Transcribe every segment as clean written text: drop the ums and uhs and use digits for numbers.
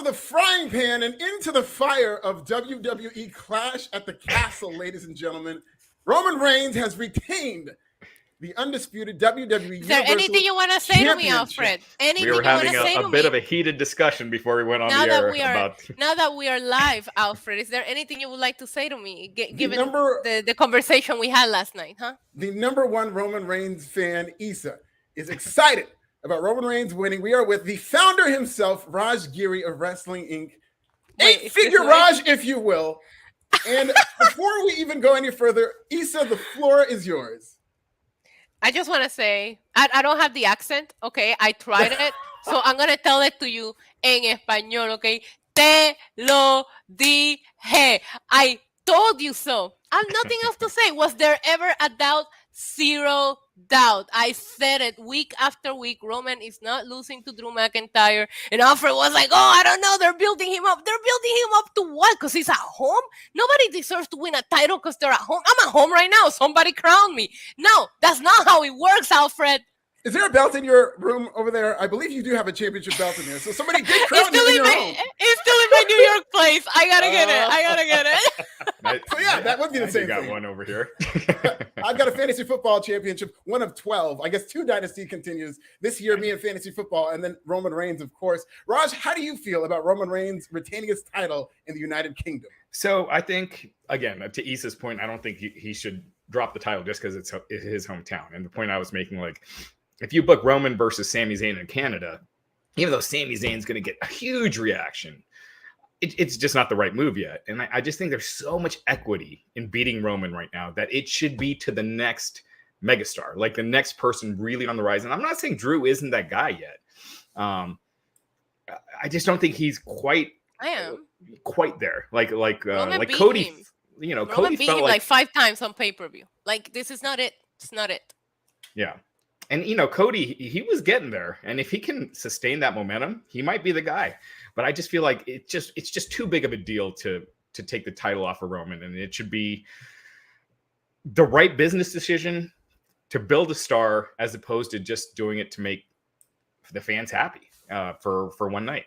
the frying pan and into the fire of WWE Clash at the Castle, ladies and gentlemen. Roman Reigns has retained the undisputed WWE Is there anything you want to say to me, Alfred? We were having a bit of a heated discussion before we went on the air. Now that we are live, Alfred, is there anything you would like to say to me, given the conversation we had last night, huh? The number one Roman Reigns fan, Issa, is excited about Roman Reigns winning. We are with the founder himself, Raj Giri of Wrestling Inc. Eight-figure Raj, if you will. And before we even go any further, Issa, the floor is yours. I just want to say, I don't have the accent, okay? I tried it, so I'm going to tell it to you en español, okay? Te lo dije. I told you so. I have nothing else to say. Was there ever a doubt? Zero doubt. I said it week after week. Roman is not losing to Drew McIntyre. And Alfred was like, oh, I don't know. They're building him up. They're building him up to what? Because he's at home? Nobody deserves to win a title because they're at home. I'm at home right now. Somebody crown me. No, that's not how it works, Alfred. Is there a belt in your room over there? I believe you do have a championship belt in there. So somebody did crown you in your home. It's still in my New York place. I gotta get it. So yeah, that would be the same thing. Got one over here. I've got a fantasy football championship, one of 12. I guess 2 Dynasty continues this year, me and fantasy football, and then Roman Reigns, of course. Raj, how do you feel about Roman Reigns retaining his title in the United Kingdom? So I think, again, to Issa's point, I don't think he should drop the title just because it's his hometown. And the point I was making, like, if you book Roman versus Sami Zayn in Canada, even though Sami Zayn's going to get a huge reaction, it's just not the right move yet. And I just think there's so much equity in beating Roman right now that it should be to the next megastar, like the next person really on the rise. And I'm not saying Drew isn't that guy yet. I just don't think he's quite there. Like Cody, him. Roman Cody beat him like 5 times on pay-per-view. Like, this is not it. It's not it. Yeah. And, Cody, he was getting there. And if he can sustain that momentum, he might be the guy. But I just feel like it's just too big of a deal to take the title off of Roman. And it should be the right business decision to build a star as opposed to just doing it to make the fans happy for one night.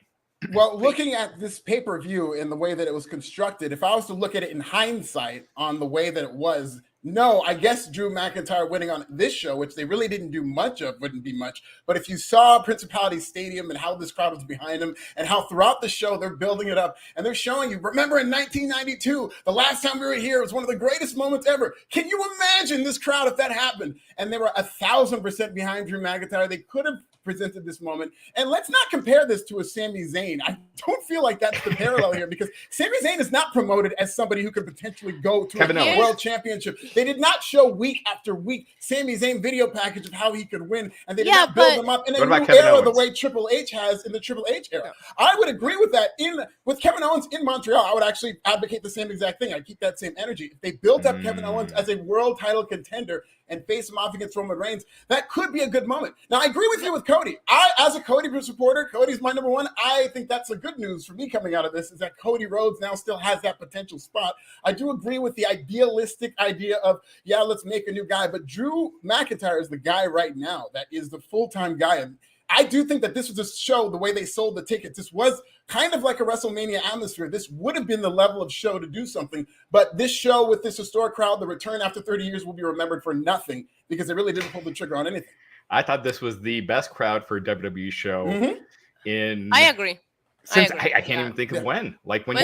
Well, looking at this pay-per-view and the way that it was constructed, if I was to look at it in hindsight on the way that it was, no, I guess Drew McIntyre winning on this show, which they really didn't do much of, wouldn't be much. But if you saw Principality Stadium and how this crowd was behind him and how throughout the show they're building it up and they're showing you, remember in 1992, the last time we were here, it was one of the greatest moments ever. Can you imagine this crowd if that happened? And they were 1,000% behind Drew McIntyre. They could have presented this moment. And let's not compare this to a Sami Zayn. I don't feel like that's the parallel here because Sami Zayn is not promoted as somebody who could potentially go to a world championship. They did not show week after week Sami Zayn video package of how he could win, and they did not build him up in a new era the way Triple H has in the Triple H era. I would agree with that. With Kevin Owens in Montreal, I would actually advocate the same exact thing. I'd keep that same energy. If they built up Kevin Owens as a world title contender and face him off against Roman Reigns, that could be a good moment. Now, I agree with you with Cody. As a Cody supporter, Cody's my number one. I think that's a good news for me coming out of this, is that Cody Rhodes now still has that potential spot. I do agree with the idealistic idea of, let's make a new guy. But Drew McIntyre is the guy right now that is the full-time guy. And I do think that this was a show, the way they sold the tickets, this was kind of like a WrestleMania atmosphere. This would have been the level of show to do something. But this show with this historic crowd, the return after 30 years, will be remembered for nothing because they really didn't pull the trigger on anything. I thought this was the best crowd for a WWE show I agree. Since I can't even think of when. Like when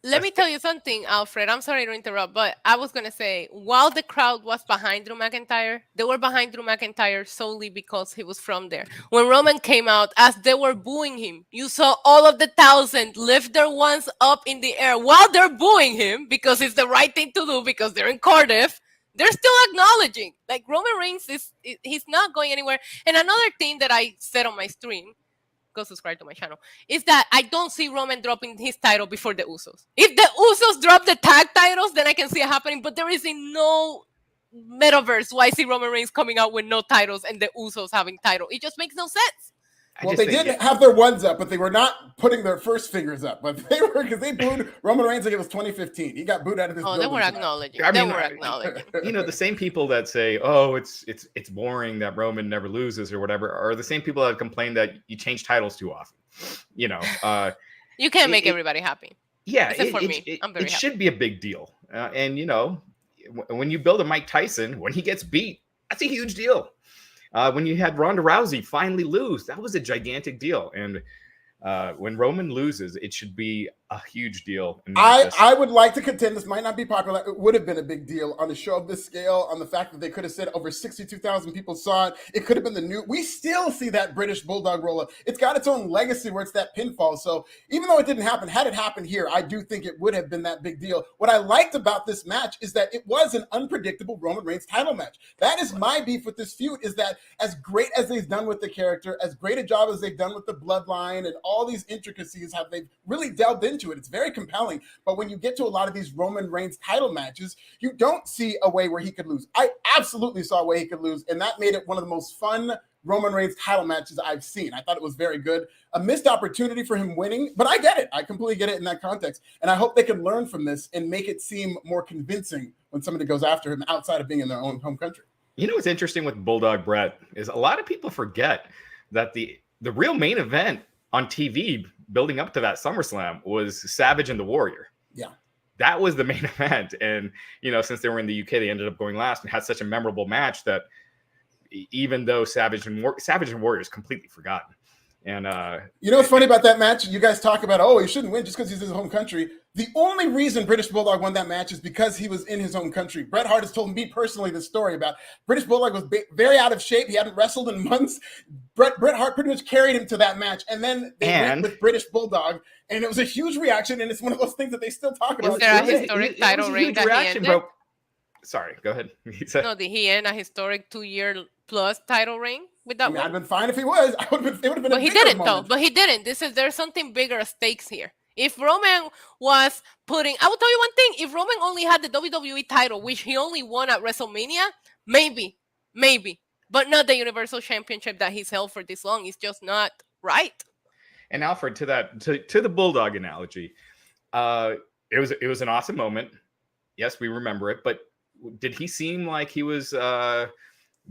Let me tell you something, Alfred. I'm sorry to interrupt, but I was going to say, while the crowd was behind Drew McIntyre, they were behind Drew McIntyre solely because he was from there. When Roman came out, as they were booing him, you saw all of the 1,000 lift their ones up in the air while they're booing him because it's the right thing to do because they're in Cardiff. They're still acknowledging. Like, Roman Reigns, he's not going anywhere. And another thing that I said on my stream, go subscribe to my channel, is that I don't see Roman dropping his title before the Usos. If the Usos drop the tag titles, then I can see it happening. But there is no metaverse why I see Roman Reigns coming out with no titles and the Usos having title. It just makes no sense. Well, they did have their ones up, but they were not putting their first fingers up. But they were, because they booed Roman Reigns like it was 2015. He got booed out of this building. They were acknowledging. They were acknowledging. You know, the same people that say, "Oh, it's boring that Roman never loses" or whatever, are the same people that complain that you change titles too often. You know, you can't make everybody happy. Yeah, except for me. I'm very happy. Should be a big deal. And you know, when you build a Mike Tyson, when he gets beat, that's a huge deal. When you had Ronda Rousey finally lose, that was a gigantic deal. And when Roman loses, it should be a huge deal. I would like to contend, this might not be popular. It would have been a big deal on a show of this scale, on the fact that they could have said over 62,000 people saw it. It could have been the new. We still see that British Bulldog roll-up. It's got its own legacy where it's that pinfall. So even though it didn't happen, had it happened here, I do think it would have been that big deal. What I liked about this match is that it was an unpredictable Roman Reigns title match. That is my beef with this feud, is that as great as they've done with the character, as great a job as they've done with the bloodline and all these intricacies, have they've really delved into it. It's very compelling, but when you get to a lot of these Roman Reigns title matches, you don't see a way where he could lose. I absolutely saw a way he could lose, and that made it one of the most fun Roman Reigns title matches I've seen. I thought it was very good. A missed opportunity for him winning, but I get it. I completely get it in that context, and I hope they can learn from this and make it seem more convincing when somebody goes after him outside of being in their own home country. You know what's interesting with Bulldog Brett is a lot of people forget that the real main event on TV building up to that SummerSlam was Savage and the Warrior. Yeah. That was the main event. And, you know, since they were in the UK, they ended up going last and had such a memorable match that even though Savage and Warrior is completely forgotten. And you know what's funny about that match? You guys talk about, oh, he shouldn't win just because he's in his home country. The only reason British Bulldog won that match is because he was in his home country. Bret Hart has told me personally the story about British Bulldog was very out of shape. He hadn't wrestled in months. Bret Hart pretty much carried him to that match. And then they went with British Bulldog, and it was a huge reaction, and it's one of those things that they still talk about. Is there a historic title reign that he ended? Bro. Sorry, go ahead. No, did he end a historic 2-year-plus title reign with that one? I'd been fine if he was. It would have been but he didn't, though. But he didn't. There's something bigger at stakes here. If Roman was putting, I will tell you one thing. If Roman only had the WWE title, which he only won at WrestleMania, maybe, but not the Universal Championship that he's held for this long. It's just not right. And Alfred, to the Bulldog analogy, it was an awesome moment. Yes, we remember it. But did he seem like he was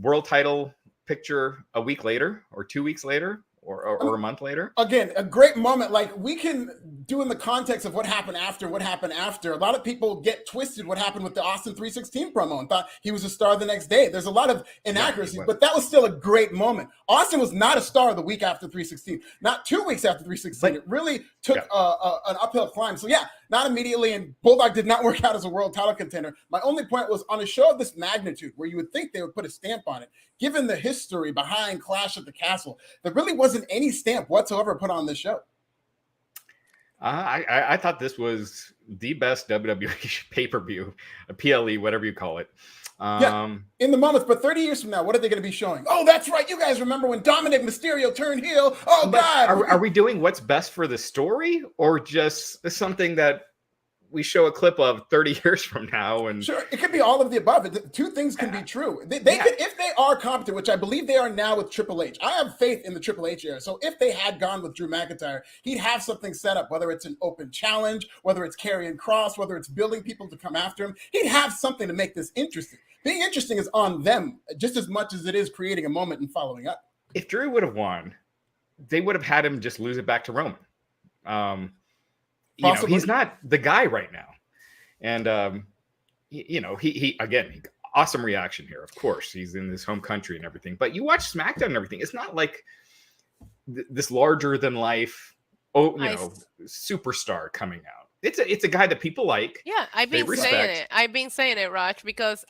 world title picture a week later or 2 weeks later? Or a month later? Again, a great moment. Like, we can do in the context of what happened after. A lot of people get twisted what happened with the Austin 316 promo and thought he was a star the next day. There's a lot of inaccuracies, but that was still a great moment. Austin was not a star the week after 316, not 2 weeks after 316. It really took an uphill climb. So, not immediately, and Bulldog did not work out as a world title contender. My only point was, on a show of this magnitude, where you would think they would put a stamp on it, given the history behind Clash at the Castle, there really wasn't any stamp whatsoever put on this show. I thought this was the best WWE pay-per-view, a PLE, whatever you call it. In the moments, but 30 years from now, what are they going to be showing? Oh, that's right. You guys remember when Dominic Mysterio turned heel? Oh, God. Are we doing what's best for the story, or just something that we show a clip of 30 years from now? And sure, it could be all of the above. Two things can be true. They could, if they are competent, which I believe they are now with Triple H. I have faith in the Triple H era. So if they had gone with Drew McIntyre, he'd have something set up, whether it's an open challenge, whether it's Karrion Kross, whether it's building people to come after him. He'd have something to make this interesting. Being interesting is on them just as much as it is creating a moment and following up. If Drew would have won, they would have had him just lose it back to Roman. You know, he's not the guy right now. And, he again, awesome reaction here. Of course, he's in his home country and everything. But you watch SmackDown and everything. It's not like this larger than life, superstar coming out. It's a guy that people like. Yeah, I've been saying it, Raj, because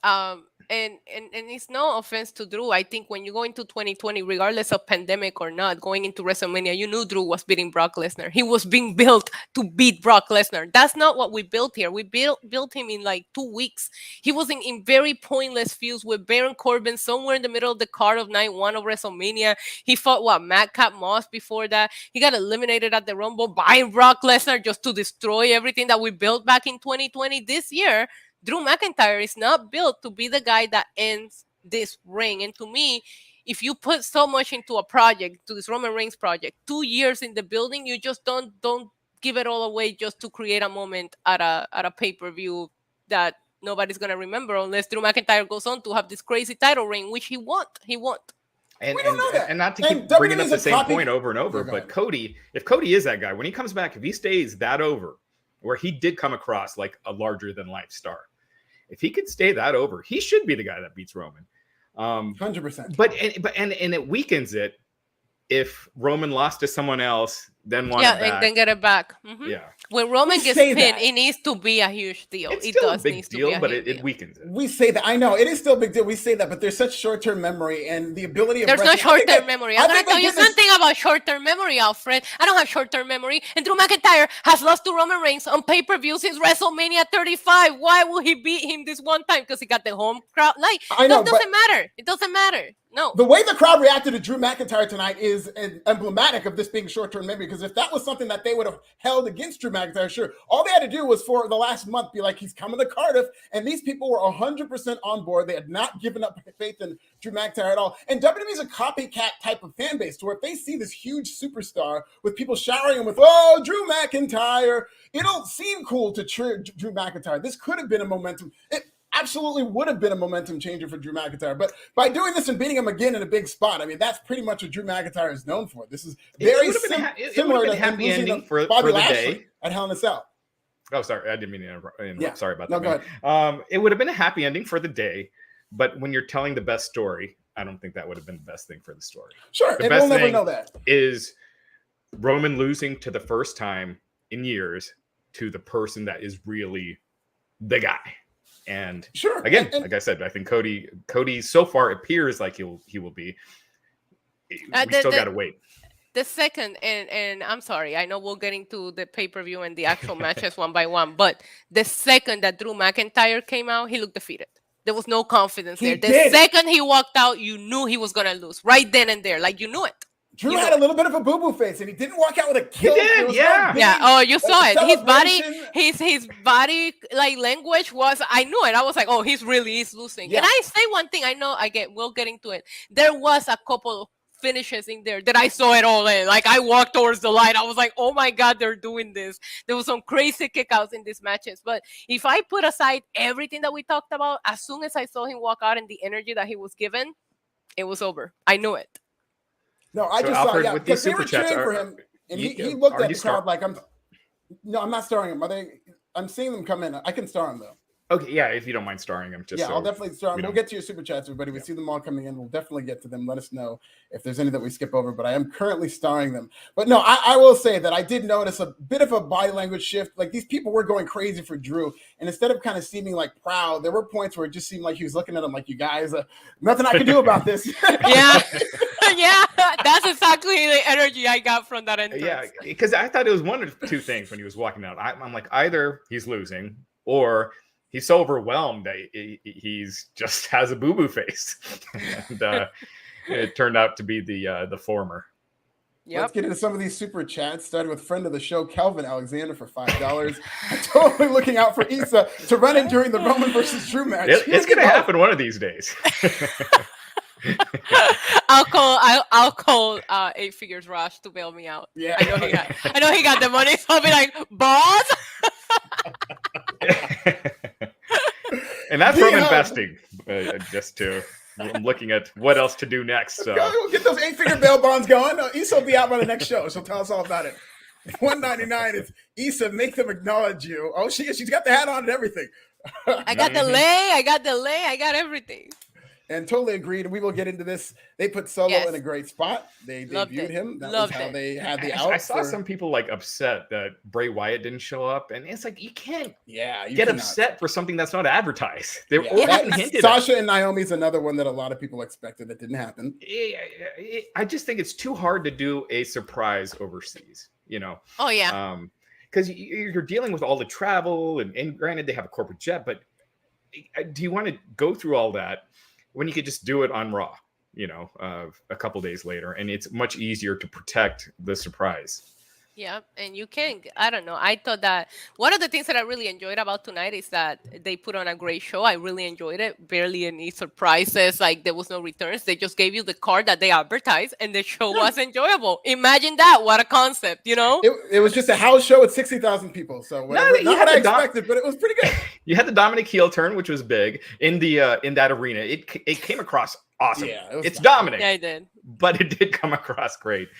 and it's no offense to Drew. I think when you go into 2020, regardless of pandemic or not, going into WrestleMania, you knew Drew was beating Brock Lesnar. He was being built to beat Brock Lesnar. That's not what we built here. We built him in like 2 weeks. He was in very pointless feuds with Baron Corbin somewhere in the middle of the card of night 1 of WrestleMania. He fought Madcap Moss before that. He got eliminated at the Rumble by Brock Lesnar just to destroy everything that we built back in 2020. This year, Drew McIntyre is not built to be the guy that ends this reign. And to me, if you put so much into a project, to this Roman Reigns project, 2 years in the building, you just don't give it all away just to create a moment at a pay-per-view that nobody's gonna remember unless Drew McIntyre goes on to have this crazy title reign, which he won't. And, we don't know that. And not to keep WWE bringing up is the a same copy- point over and over, but Cody, if Cody is that guy, when he comes back, if he stays that over, where he did come across like a larger than life star, if he could stay that over, he should be the guy that beats Roman. 100%. But it weakens it if Roman lost to someone else, then won it back. And then get it back. Mhm. Yeah. When Roman We gets say pinned, that. it needs to be a huge deal. It's It still does a big needs to deal, be a but huge it deal. weakens it. We say that. I know it is still a big deal. We say that, but there's such short-term memory and the ability of There's no wrestling- I think short-term that- memory. I I'm going think to tell they you did this- something about short-term memory, Alfred. I don't have short-term memory. And Drew McIntyre has lost to Roman Reigns on pay-per-view since WrestleMania 35. Why will he beat him this one time? Because he got the home crowd. Like, I know, that doesn't matter. It doesn't matter. No. The way the crowd reacted to Drew McIntyre tonight is emblematic of this being short-term memory, because if that was something that they would have held against Drew McIntyre, sure. All they had to do was for the last month be like, he's coming to Cardiff, and these people were 100% on board. They had not given up faith in Drew McIntyre at all. And WWE is a copycat type of fan base, to where if they see this huge superstar with people showering him with, oh, Drew McIntyre, it'll seem cool to cheer Drew McIntyre. This could have been a momentum. It absolutely would have been a momentum changer for Drew McIntyre. But by doing this and beating him again in a big spot, I mean, that's pretty much what Drew McIntyre is known for. This is very similar to him happy losing ending to for Bobby the Lashley day. at Hell in a Cell. Oh, sorry. I didn't mean to interrupt. Yeah. Sorry about No, that. go ahead. It would have been a happy ending for the day, but when you're telling the best story, I don't think that would have been the best thing for the story. Sure, The and best we'll never thing know that. is Roman losing to the first time in years to the person that is really the guy. And Sure. again, And like I said, I think Cody so far appears like he will be. We still got to wait. The second, and I'm sorry, I know we'll get into the pay-per-view and the actual matches one by one, but the second that Drew McIntyre came out, he looked defeated. There was no confidence there. The second he walked out, you knew he was going to lose right then and there. Like, you knew it. Drew had a little bit of a boo-boo face, and he didn't walk out with a kill. He did, yeah. Oh, you saw it. celebration. His body like language was. I knew it. I was like, oh, he's losing. Yeah. And I say one thing. I know. We'll get into it. There was a couple finishes in there that I saw it all in. Like, I walked towards the line. I was like, oh my God, they're doing this. There was some crazy kickouts in these matches. But if I put aside everything that we talked about, as soon as I saw him walk out and the energy that he was given, it was over. I knew it. No, I So just Alfred, saw, with because these they were super chats, cheering for him, and he looked at the crowd like, I'm not starring him. I'm seeing them come in. I can star him, though. Okay, yeah, if you don't mind starring him. Just I'll definitely start. We'll know. get to your super chats, everybody. We see them all coming in. We'll definitely get to them. Let us know if there's any that we skip over, but I am currently starring them. But no, I will say that I did notice a bit of a body language shift. Like, these people were going crazy for Drew, and instead of kind of seeming like proud, there were points where it just seemed like he was looking at them like, you guys, nothing I can do about this. Yeah. Yeah, that's exactly the energy I got from that entrance. Yeah, because I thought it was one of two things when he was walking out. I'm like, either he's losing or he's so overwhelmed that he's just has a boo-boo face. And it turned out to be the former. Yep. Let's get into some of these super chats. Started with friend of the show, Kelvin Alexander, for $5. Totally looking out for Issa to run in during the Roman versus Drew match. It's going to happen one of these days. I'll call 8 Figures Rush to bail me out. Yeah, I know he got the money, so I'll be like, boss. And that's from investing. I'm looking at what else to do next. So we'll get those 8-figure bail bonds going. Issa will be out by the next show. She'll tell us all about it. $1.99 is Issa. Make them acknowledge you. Oh, she's got the hat on and everything. I got the lay. I got everything. And totally agreed. We will get into this. They put Solo in a great spot. They debuted him. That was how they had the out. I saw some people like upset that Bray Wyatt didn't show up, and it's like you can't get upset for something that's not advertised. They already hinted. Sasha and Naomi's another one that a lot of people expected that didn't happen. I just think it's too hard to do a surprise overseas. You know? Oh yeah. Because you're dealing with all the travel, and granted they have a corporate jet, but do you want to go through all that when you could just do it on Raw, you know, a couple days later, and it's much easier to protect the surprise. Yeah, and you can. I don't know. I thought that one of the things that I really enjoyed about tonight is that they put on a great show. I really enjoyed it. Barely any surprises. Like there was no returns. They just gave you the card that they advertised, and the show was enjoyable. Imagine that! What a concept, you know? It was just a house show with 60,000 people. So whatever, not what I expected, but it was pretty good. You had the Dominic heel turn, which was big in the in that arena. It came across awesome. Yeah, it's Dominic. Yeah, I did. But it did come across great.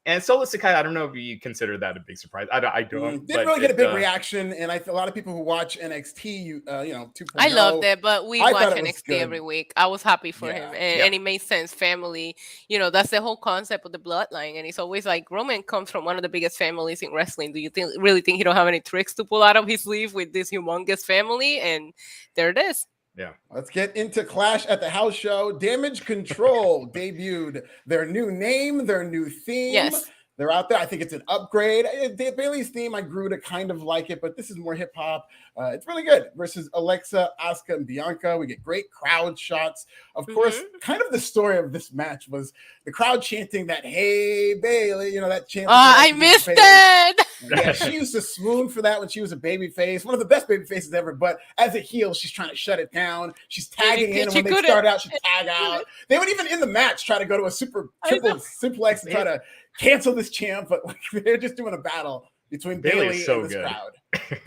And Solo Sakai, I don't know if you consider that a big surprise. I don't. Didn't really get a big reaction, and a lot of people who watch NXT, 2.0. I loved it, but we watch NXT every week. I was happy for him, and it made sense. Family, that's the whole concept of the bloodline, and it's always like Roman comes from one of the biggest families in wrestling. Do you really think he don't have any tricks to pull out of his sleeve with this humongous family? And there it is. Yeah. Let's get into Clash at the House Show. Damage Control debuted their new name, their new theme. Yes. They're out there. I think it's an upgrade. Bailey's theme, I grew to kind of like it, but this is more hip hop. It's really good. Versus Alexa, Asuka, and Bianca. We get great crowd shots. Of course, kind of the story of this match was the crowd chanting that, "Hey, Bailey," that chant. I missed it. Yeah, she used to swoon for that when she was a baby face. One of the best baby faces ever. But as a heel, she's trying to shut it down. She's tagging in. And when they start out, she tag out. They would even in the match try to go to a triple suplex and try to cancel this champ, but they're just doing a battle between Bailey and this crowd.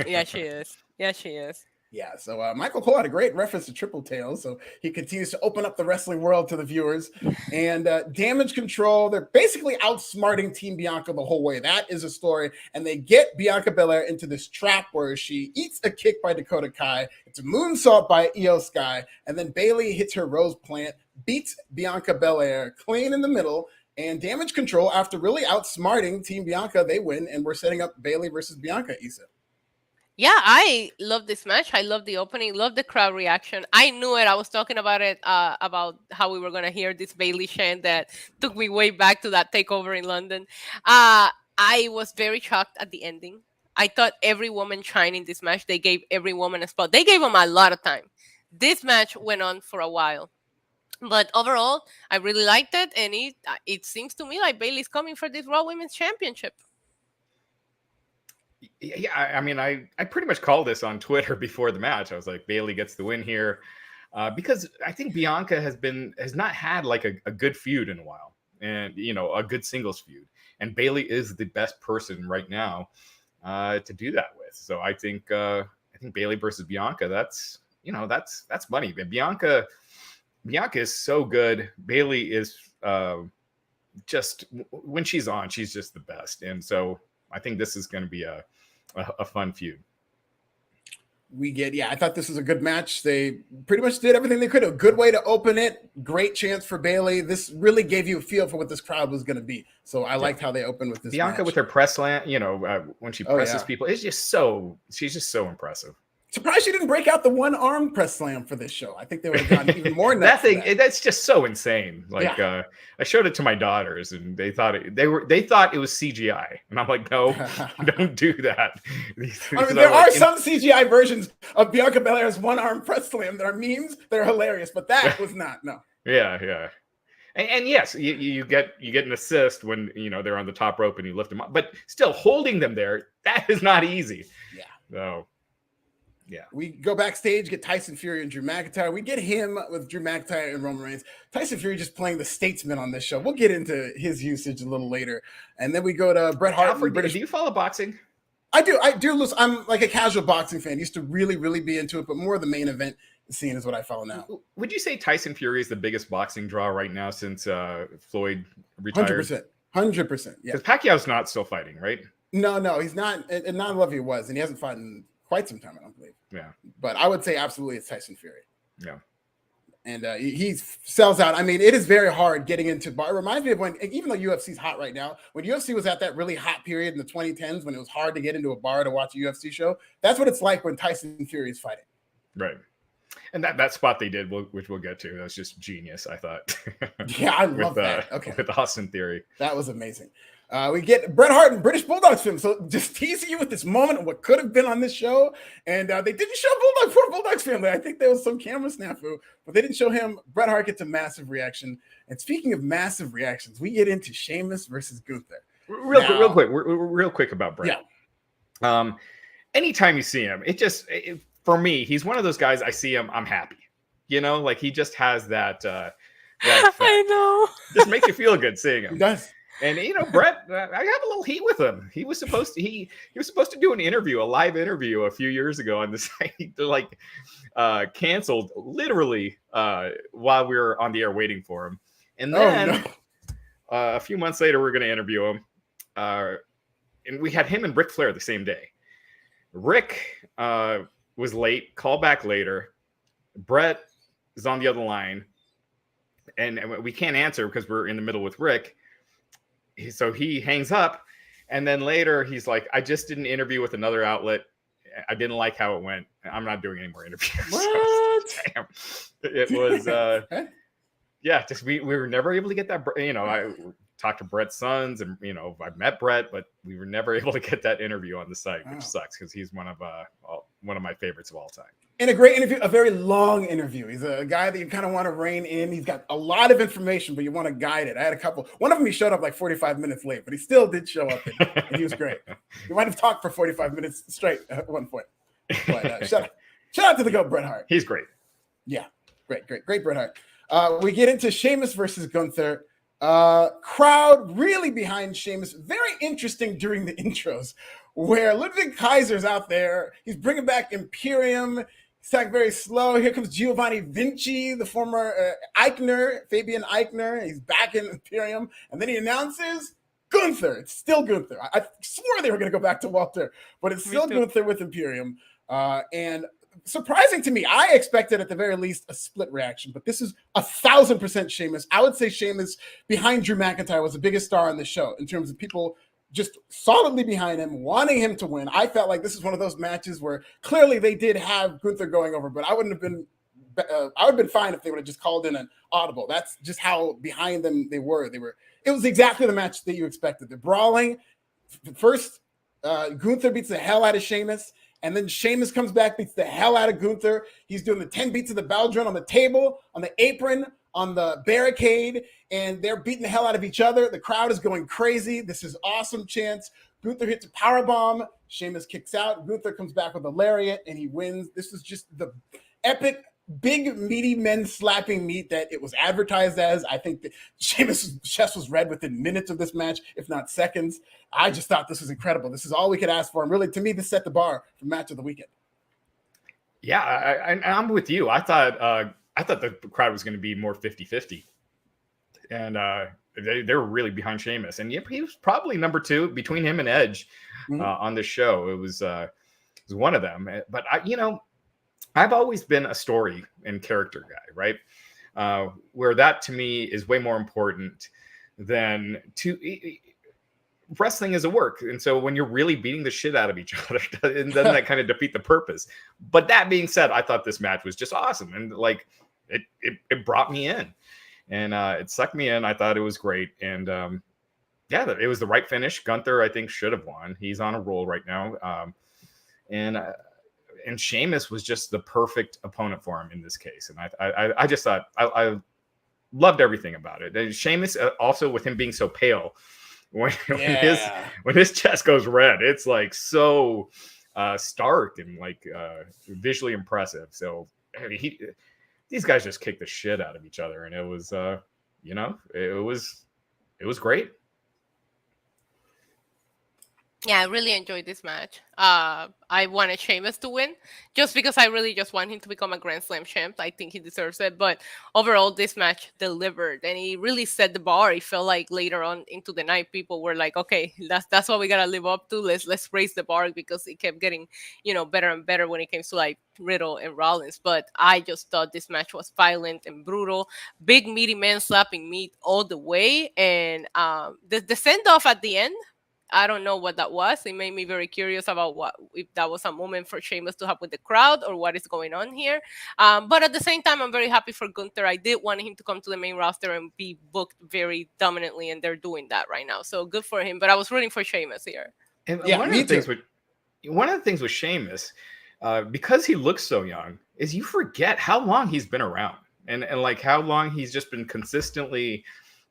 Yeah, she is. Yeah, she is. Yeah, so Michael Cole had a great reference to Triple Tails, so he continues to open up the wrestling world to the viewers. And Damage Control, they're basically outsmarting Team Bianca the whole way. That is a story. And they get Bianca Belair into this trap where she eats a kick by Dakota Kai. It's a moonsault by Io Sky. And then Bailey hits her Rose Plant, beats Bianca Belair clean in the middle. And Damage Control, after really outsmarting Team Bianca, they win. And we're setting up Bailey versus Bianca, Issa. Yeah, I love this match. I love the opening, love the crowd reaction. I knew it. I was talking about it, about how we were going to hear this Bailey chant that took me way back to that takeover in London. I was very shocked at the ending. I thought every woman shined in this match. They gave every woman a spot. They gave them a lot of time. This match went on for a while. But overall, I really liked it. And it seems to me like Bailey's coming for this Raw Women's Championship. Yeah, I mean, I pretty much called this on Twitter before the match. I was like, Bailey gets the win here, because I think Bianca has not had like a good feud in a while, and a good singles feud. And Bailey is the best person right now to do that with. So I think Bailey versus Bianca, that's money. But Bianca is so good. Bailey is just when she's on, she's just the best, and so I think this is going to be a fun feud. I thought this was a good match. They pretty much did everything they could. A good way to open it. Great chance for Bailey. This really gave you a feel for what this crowd was going to be. So I liked how they opened with this Bianca match. With her press slant, when she presses people, she's just so impressive. Surprised she didn't break out the one arm press slam for this show. I think they would have gotten even more nuts. That's just so insane. Like I showed it to my daughters, and they thought it was CGI, and I'm like, no, don't do that. There are some CGI versions of Bianca Belair's one arm press slam that are memes that are hilarious, but that was not. No. Yeah. And yes, you get an assist when they're on the top rope and you lift them up, but still holding them there, that is not easy. Yeah. So. Yeah, we go backstage, get Tyson Fury and Drew McIntyre. We get him with Drew McIntyre and Roman Reigns. Tyson Fury just playing the statesman on this show. We'll get into his usage a little later. And then we go to Bret Hart. Alfred, do you follow boxing? I do. I'm like a casual boxing fan. Used to really, really be into it, but more of the main event scene is what I follow now. Would you say Tyson Fury is the biggest boxing draw right now since Floyd retired? 100%. Yeah. Because Pacquiao's not still fighting, right? No, he's not. And not love he was, and he hasn't fought in quite some time, I don't believe. Yeah. But I would say absolutely it's Tyson Fury. Yeah. And he sells out. I mean, it is very hard getting into bar. It reminds me of when, even though UFC's hot right now, when UFC was at that really hot period in the 2010s when it was hard to get into a bar to watch a UFC show, that's what it's like when Tyson Fury is fighting. Right. And that spot they did, which we'll get to, that was just genius, I thought. Yeah, I love that. Okay. With Austin Theory. That was amazing. We get Bret Hart and British Bulldogs film. So just teasing you with this moment of what could have been on this show. And they didn't show poor Bulldogs family. I think there was some camera snafu, but they didn't show him. Bret Hart gets a massive reaction. And speaking of massive reactions, we get into Sheamus versus Gunther. real quick about Brett. Yeah. Anytime you see him, for me, he's one of those guys. I see him, I'm happy. You know, like he just has that. That I know. Just makes you feel good seeing him. He does. And Brett, I have a little heat with him. He was supposed to do an interview, a live interview, a few years ago on the site. They're like canceled literally while we were on the air waiting for him. And then a few months later, we're going to interview him, and we had him and Ric Flair the same day. Rick was late. Call back later. Brett is on the other line, and we can't answer because we're in the middle with Rick. So he hangs up, and then later he's like, I just did an interview with another outlet. I didn't like how it went. I'm not doing any more interviews. What? Damn. It was, just we were never able to get that. I talked to Brett's sons, and I met Brett, but we were never able to get that interview on the site, which sucks because he's one of my favorites of all time. And a great interview, a very long interview. He's a guy that you kind of want to rein in. He's got a lot of information, but you want to guide it. I had a couple. One of them, he showed up like 45 minutes late, but he still did show up, and he was great. He might have talked for 45 minutes straight at one point. But shout out to the GOAT, Bret Hart. He's great. Yeah, great Bret Hart. We get into Sheamus versus Gunther. Crowd really behind Sheamus. Very interesting during the intros, where Ludwig Kaiser's out there. He's bringing back Imperium. He's talking very slow. Here comes Giovanni Vinci, the former Fabian Eichner. He's back in Imperium. And then he announces Gunther. It's still Gunther. I swore they were going to go back to Walter, but it's still Gunther with Imperium. And surprising to me, I expected at the very least a split reaction, but this is 1,000% Sheamus. I would say Sheamus behind Drew McIntyre was the biggest star on the show in terms of people just solidly behind him, wanting him to win. I felt like this is one of those matches where clearly they did have Gunther going over, but I would have been fine if they would have just called in an audible. That's just how behind them they were. It was exactly the match that you expected. They're brawling. First, Gunther beats the hell out of Sheamus, and then Sheamus comes back, beats the hell out of Gunther. He's doing the 10 beats of the bell drum on the table, on the apron, on the barricade, and they're beating the hell out of each other. The crowd is going crazy. This is awesome chants. Gunther hits a powerbomb. Sheamus kicks out. Gunther comes back with a lariat, and he wins. This is just the epic, big, meaty men slapping meat that it was advertised as. I think that Sheamus' chest was red within minutes of this match, if not seconds. I just thought this was incredible. This is all we could ask for. And really, to me, this set the bar for match of the weekend. Yeah, I'm with you. I thought the crowd was going to be more 50-50. And they were really behind Sheamus. And he was probably number two between him and Edge on this show. It was one of them. But I've always been a story and character guy, right? Where that to me is way more important than wrestling is a work. And so when you're really beating the shit out of each other, doesn't that kind of defeat the purpose? But that being said, I thought this match was just awesome. And like it brought me in, and it sucked me in. I thought it was great. And it was the right finish. Gunther, I think, should have won. He's on a roll right now. And Sheamus was just the perfect opponent for him in this case. And I just thought I loved everything about it. And Sheamus, also with him being so pale, when his chest goes red, it's like so stark and like visually impressive. So I mean, these guys just kicked the shit out of each other, and it was it was great. Yeah, I really enjoyed this match. I wanted Sheamus to win just because I really just want him to become a Grand Slam champ. I think he deserves it. But overall, this match delivered, and he really set the bar. It felt like later on into the night, people were like, "Okay, that's what we gotta live up to. Let's raise the bar," because it kept getting better and better when it came to like Riddle and Rollins. But I just thought this match was violent and brutal. Big meaty men slapping meat all the way, and the send off at the end. I don't know what that was. It made me very curious about if that was a moment for Sheamus to have with the crowd or what is going on here. But at the same time, I'm very happy for Gunther. I did want him to come to the main roster and be booked very dominantly, and they're doing that right now. So good for him. But I was rooting for Sheamus here. And one of the things with Sheamus, because he looks so young, is you forget how long he's been around and like how long he's just been consistently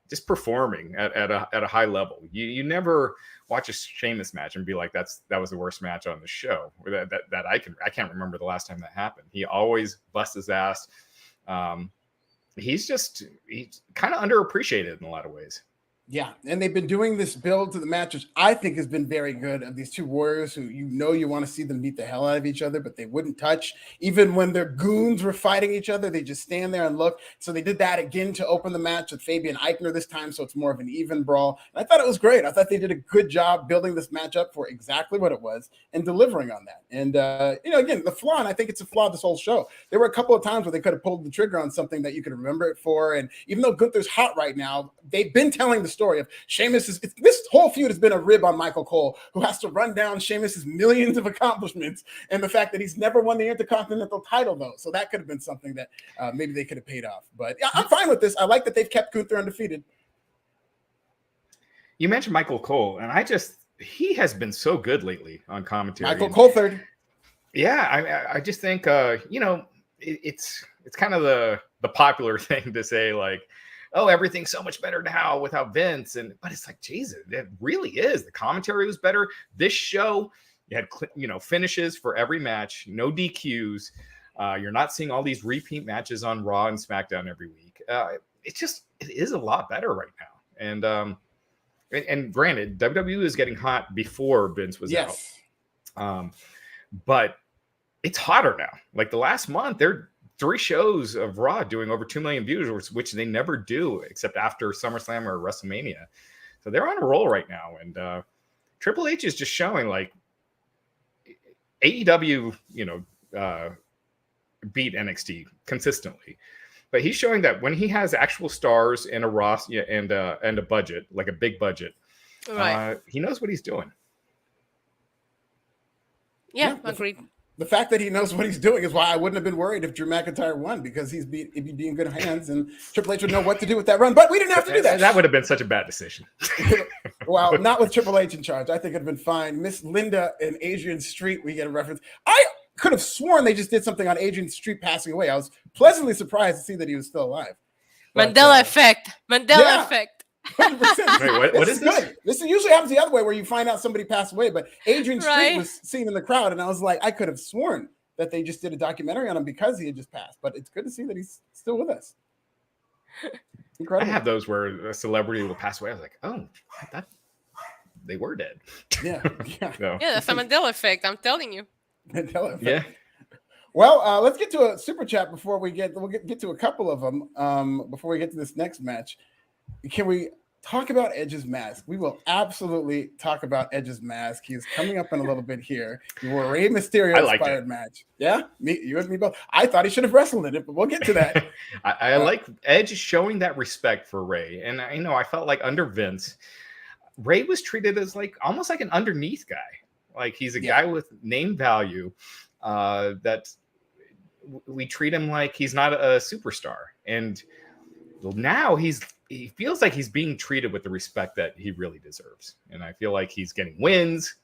just performing at a high level. You never watch a Sheamus match and be like, that was the worst match on the show. That I can't remember the last time that happened. He always busts his ass. He's kind of underappreciated in a lot of ways. Yeah, and they've been doing this build to the match, which I think has been very good, of these two warriors who you want to see them beat the hell out of each other, but they wouldn't touch. Even when their goons were fighting each other, they just stand there and look. So they did that again to open the match with Fabian Eichner this time, so it's more of an even brawl. And I thought it was great. I thought they did a good job building this match up for exactly what it was and delivering on that. And, again, the flaw, and I think it's a flaw of this whole show, there were a couple of times where they could have pulled the trigger on something that you could remember it for. And even though Gunther's hot right now, they've been telling the story of Sheamus. This whole feud has been a rib on Michael Cole, who has to run down Sheamus's millions of accomplishments and the fact that he's never won the Intercontinental title, though. So that could have been something that maybe they could have paid off. But yeah, I'm fine with this. I like that they've kept Gunther undefeated. You mentioned Michael Cole, and he has been so good lately on commentary. Michael Cole third. Yeah, I just think it's kind of the popular thing to say, like, oh, everything's so much better now without Vince. But it's like, Jesus, it really is. The commentary was better. This show, you had, finishes for every match, no DQs. You're not seeing all these repeat matches on Raw and SmackDown every week. It is a lot better right now. And granted, WWE is getting hot before Vince was out. But it's hotter now. Like the last month, they're 3 shows of Raw doing over 2 million views, which they never do except after SummerSlam or WrestleMania. So they're on a roll right now. And Triple H is just showing, like, AEW, beat NXT consistently. But he's showing that when he has actual stars and a roster and a budget, like a big budget, Right. He knows what he's doing. Yeah, agreed. The fact that he knows what he's doing is why I wouldn't have been worried if Drew McIntyre won, because he'd be in good hands and Triple H would know what to do with that run. But we didn't have to do that. That would have been such a bad decision. Well, not with Triple H in charge. I think it'd have been fine. Miss Linda and Adrian Street, we get a reference. I could have sworn they just did something on Adrian Street passing away. I was pleasantly surprised to see that he was still alive. But, Mandela effect. Mandela effect. 100%. Wait, what is this? Good. This usually happens the other way, where you find out somebody passed away, but Adrian Street was seen in the crowd, and I was like, I could have sworn that they just did a documentary on him because he had just passed. But it's good to see that he's still with us. Incredible. I have those where a celebrity will pass away. I was like, oh, I thought they were dead. Yeah. No. Yeah, that's a Mandela effect. I'm telling you. Mandela effect. Yeah. Well, let's get to a super chat before we'll get to a couple of them before we get to this next match. Can we talk about Edge's mask? We will absolutely talk about Edge's mask. He's coming up in a little bit here. He wore a Rey Mysterio inspired match. Yeah, you and me both. I thought he should have wrestled in it, but we'll get to that. I like Edge showing that respect for Rey, and I felt like under Vince, Rey was treated as almost like an underneath guy. Like he's a guy with name value that we treat him like he's not a superstar, and now he feels like he's being treated with the respect that he really deserves. And I feel like he's getting wins.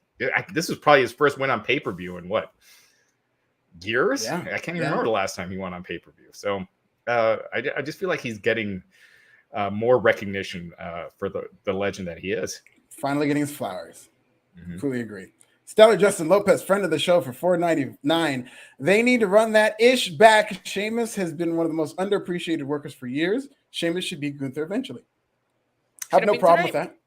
This was probably his first win on pay-per-view in what? Years? Yeah. I can't even remember the last time he won on pay-per-view. So I just feel like he's getting more recognition for the legend that he is. Finally getting his flowers. Mm-hmm. Fully agree. Stellar Justin Lopez, friend of the show for $4.99. They need to run that ish back. Sheamus has been one of the most underappreciated workers for years. Sheamus should beat Gunther eventually. Have no problem with that.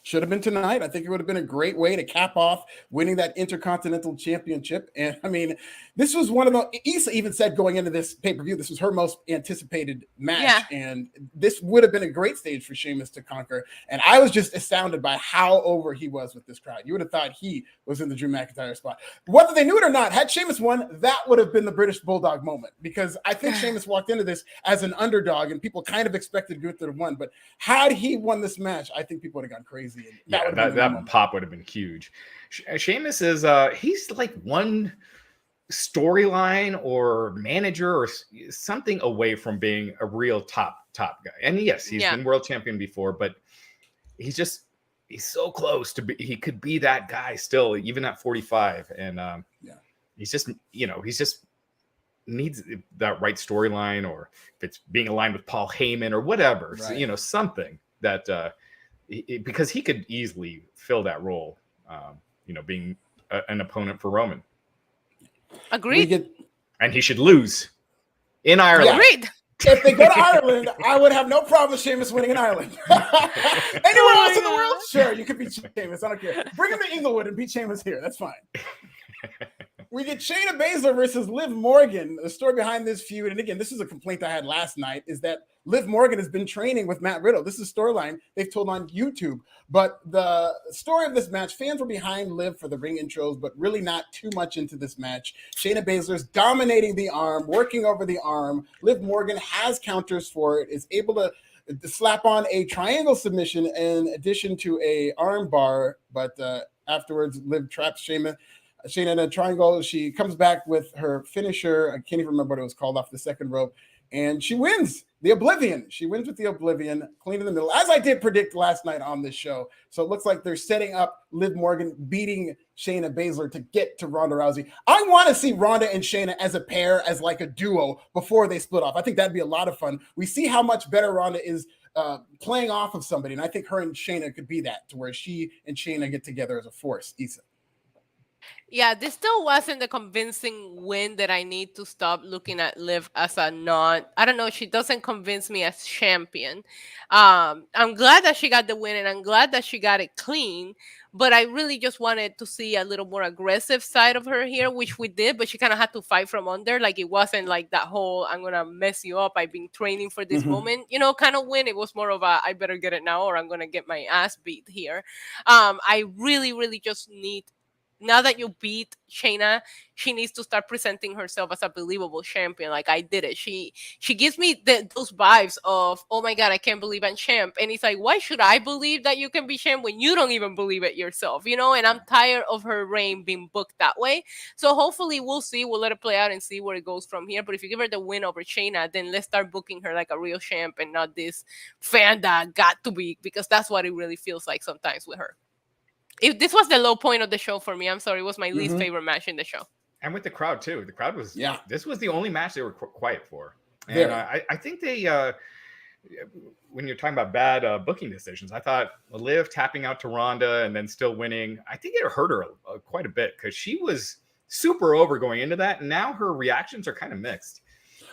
Should have been tonight. I think it would have been a great way to cap off winning that Intercontinental Championship. And I mean, this was one of the, Issa even said going into this pay-per-view, this was her most anticipated match. Yeah. And this would have been a great stage for Sheamus to conquer. And I was just astounded by how over he was with this crowd. You would have thought he was in the Drew McIntyre spot. Whether they knew it or not, had Sheamus won, that would have been the British Bulldog moment. Because I think Sheamus walked into this as an underdog and people kind of expected Gunther to win. But had he won this match, I think people would have gone crazy. That pop would have been huge. Sheamus is he's like one storyline or manager or something away from being a real top guy. And yes, he's been world champion before, but he's so close to be. He could be that guy still, even at 45. And he's just needs that right storyline, or if it's being aligned with Paul Heyman or whatever, something that because he could easily fill that role, being an opponent for Roman. Agreed. And he should lose in Ireland. Yeah. Agreed. If they go to Ireland, I would have no problem with Sheamus winning in Ireland. Anywhere else in the world, sure, you could beat Sheamus. I don't care. Bring him to Inglewood and beat Sheamus here. That's fine. We get Shayna Baszler versus Liv Morgan. The story behind this feud, and again, this is a complaint I had last night, is that Liv Morgan has been training with Matt Riddle. This is a storyline they've told on YouTube. But the story of this match, fans were behind Liv for the ring intros, but really not too much into this match. Shayna Baszler's dominating the arm, working over the arm. Liv Morgan has counters for it, is able to slap on a triangle submission in addition to a arm bar, but afterwards, Liv traps Shayna in a triangle. She comes back with her finisher. I can't even remember what it was called, off the second rope. And she wins the Oblivion. She wins with the Oblivion, clean in the middle, as I did predict last night on this show. So it looks like they're setting up Liv Morgan beating Shayna Baszler to get to Ronda Rousey. I want to see Ronda and Shayna as a pair, as like a duo before they split off. I think that'd be a lot of fun. We see how much better Ronda is playing off of somebody. And I think her and Shayna could be that, to where she and Shayna get together as a force. Issa. Yeah, this still wasn't the convincing win that I need to stop looking at Liv as a I don't know, she doesn't convince me as champion. I'm glad that she got the win, and I'm glad that she got it clean, but I really just wanted to see a little more aggressive side of her here, which we did, but she kind of had to fight from under. Like, it wasn't like that whole, I'm going to mess you up, I've been training for this moment, kind of win. It was more of a, I better get it now or I'm going to get my ass beat here. I really, really just need, now that you beat Shayna, she needs to start presenting herself as a believable champion. Like, I did it. She gives me those vibes of, oh my God, I can't believe I'm champ. And it's like, why should I believe that you can be champ when you don't even believe it yourself? And I'm tired of her reign being booked that way. So hopefully we'll see. We'll let it play out and see where it goes from here. But if you give her the win over Shayna, then let's start booking her like a real champ and not this fan that got to be, because that's what it really feels like sometimes with her. If this was the low point of the show for me, I'm sorry, it was my least favorite match in the show. And with the crowd too. The crowd was, this was the only match they were quiet for. And Yeah. I think they, when you're talking about bad booking decisions, I thought Liv tapping out to Ronda and then still winning, I think it hurt her quite a bit, because she was super over going into that. And now her reactions are kind of mixed.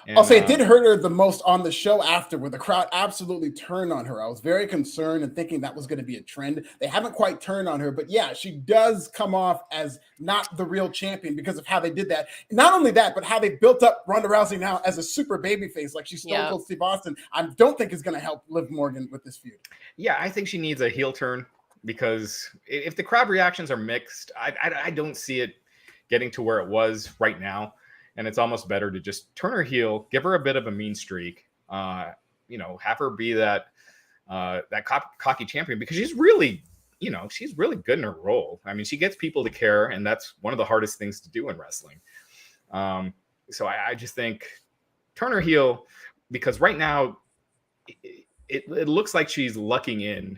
And, I'll say it did hurt her the most on the show after, where the crowd absolutely turned on her. I was very concerned and thinking that was going to be a trend. They haven't quite turned on her, but yeah, she does come off as not the real champion because of how they did that. Not only that, but how they built up Ronda Rousey now as a super babyface, like she's Stone Cold Steve Austin. I don't think is going to help Liv Morgan with this feud. Yeah, I think she needs a heel turn, because if the crowd reactions are mixed, I don't see it getting to where it was right now. And it's almost better to just turn her heel, give her a bit of a mean streak, have her be that cocky champion, because she's really, she's really good in her role. I mean, she gets people to care, and that's one of the hardest things to do in wrestling. So I just think turn her heel, because right now it looks like she's lucking in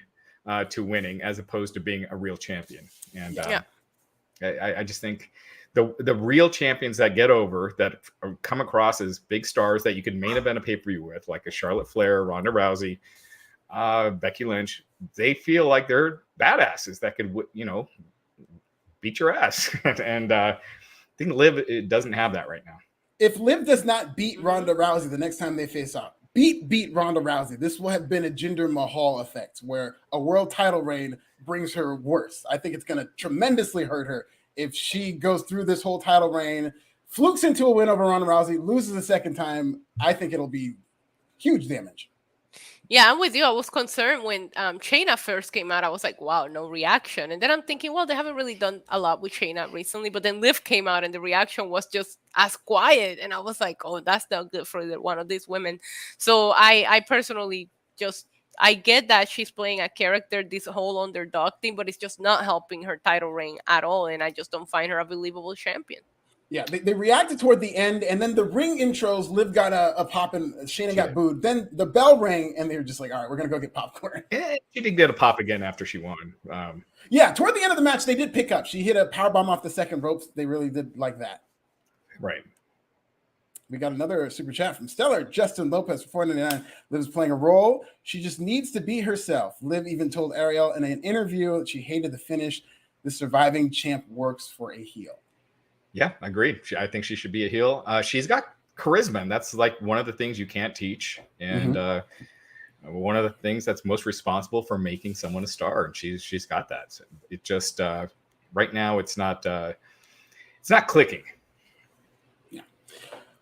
to winning as opposed to being a real champion. And I just think the real champions that get over, that come across as big stars that you could main event a pay-per-view with, like a Charlotte Flair, Ronda Rousey, Becky Lynch, they feel like they're badasses that could, beat your ass. And I think Liv doesn't have that right now. If Liv does not beat Ronda Rousey the next time they face off, beat Ronda Rousey, this will have been a Jinder Mahal effect, where a world title reign brings her worse. I think it's going to tremendously hurt her if she goes through this whole title reign, flukes into a win over Ronda Rousey, loses a second time. I think it'll be huge damage. Yeah, I'm with you. I was concerned when Shayna first came out. I was like, wow, no reaction. And then I'm thinking, well, they haven't really done a lot with Shayna recently. But then Liv came out and the reaction was just as quiet. And I was like, oh, that's not good for either one of these women. So I personally just, I get that she's playing a character, this whole underdog thing, but it's just not helping her title reign at all. And I just don't find her a believable champion. Yeah, they reacted toward the end, and then the ring intros, Liv got a pop and Shayna got booed. Then the bell rang, and they were just like, all right, we're going to go get popcorn. She did get a pop again after she won. Yeah, toward the end of the match, they did pick up. She hit a powerbomb off the second ropes. They really did like that. Right. We got another super chat from Stellar. Justin Lopez for $4.99. Liv is playing a role. She just needs to be herself. Liv even told Ariel in an interview that she hated the finish. The surviving champ works for a heel. Yeah, I agree. I think she should be a heel. She's got charisma, and that's like one of the things you can't teach. And one of the things that's most responsible for making someone a star. And she's got that. So it just right now it's not clicking.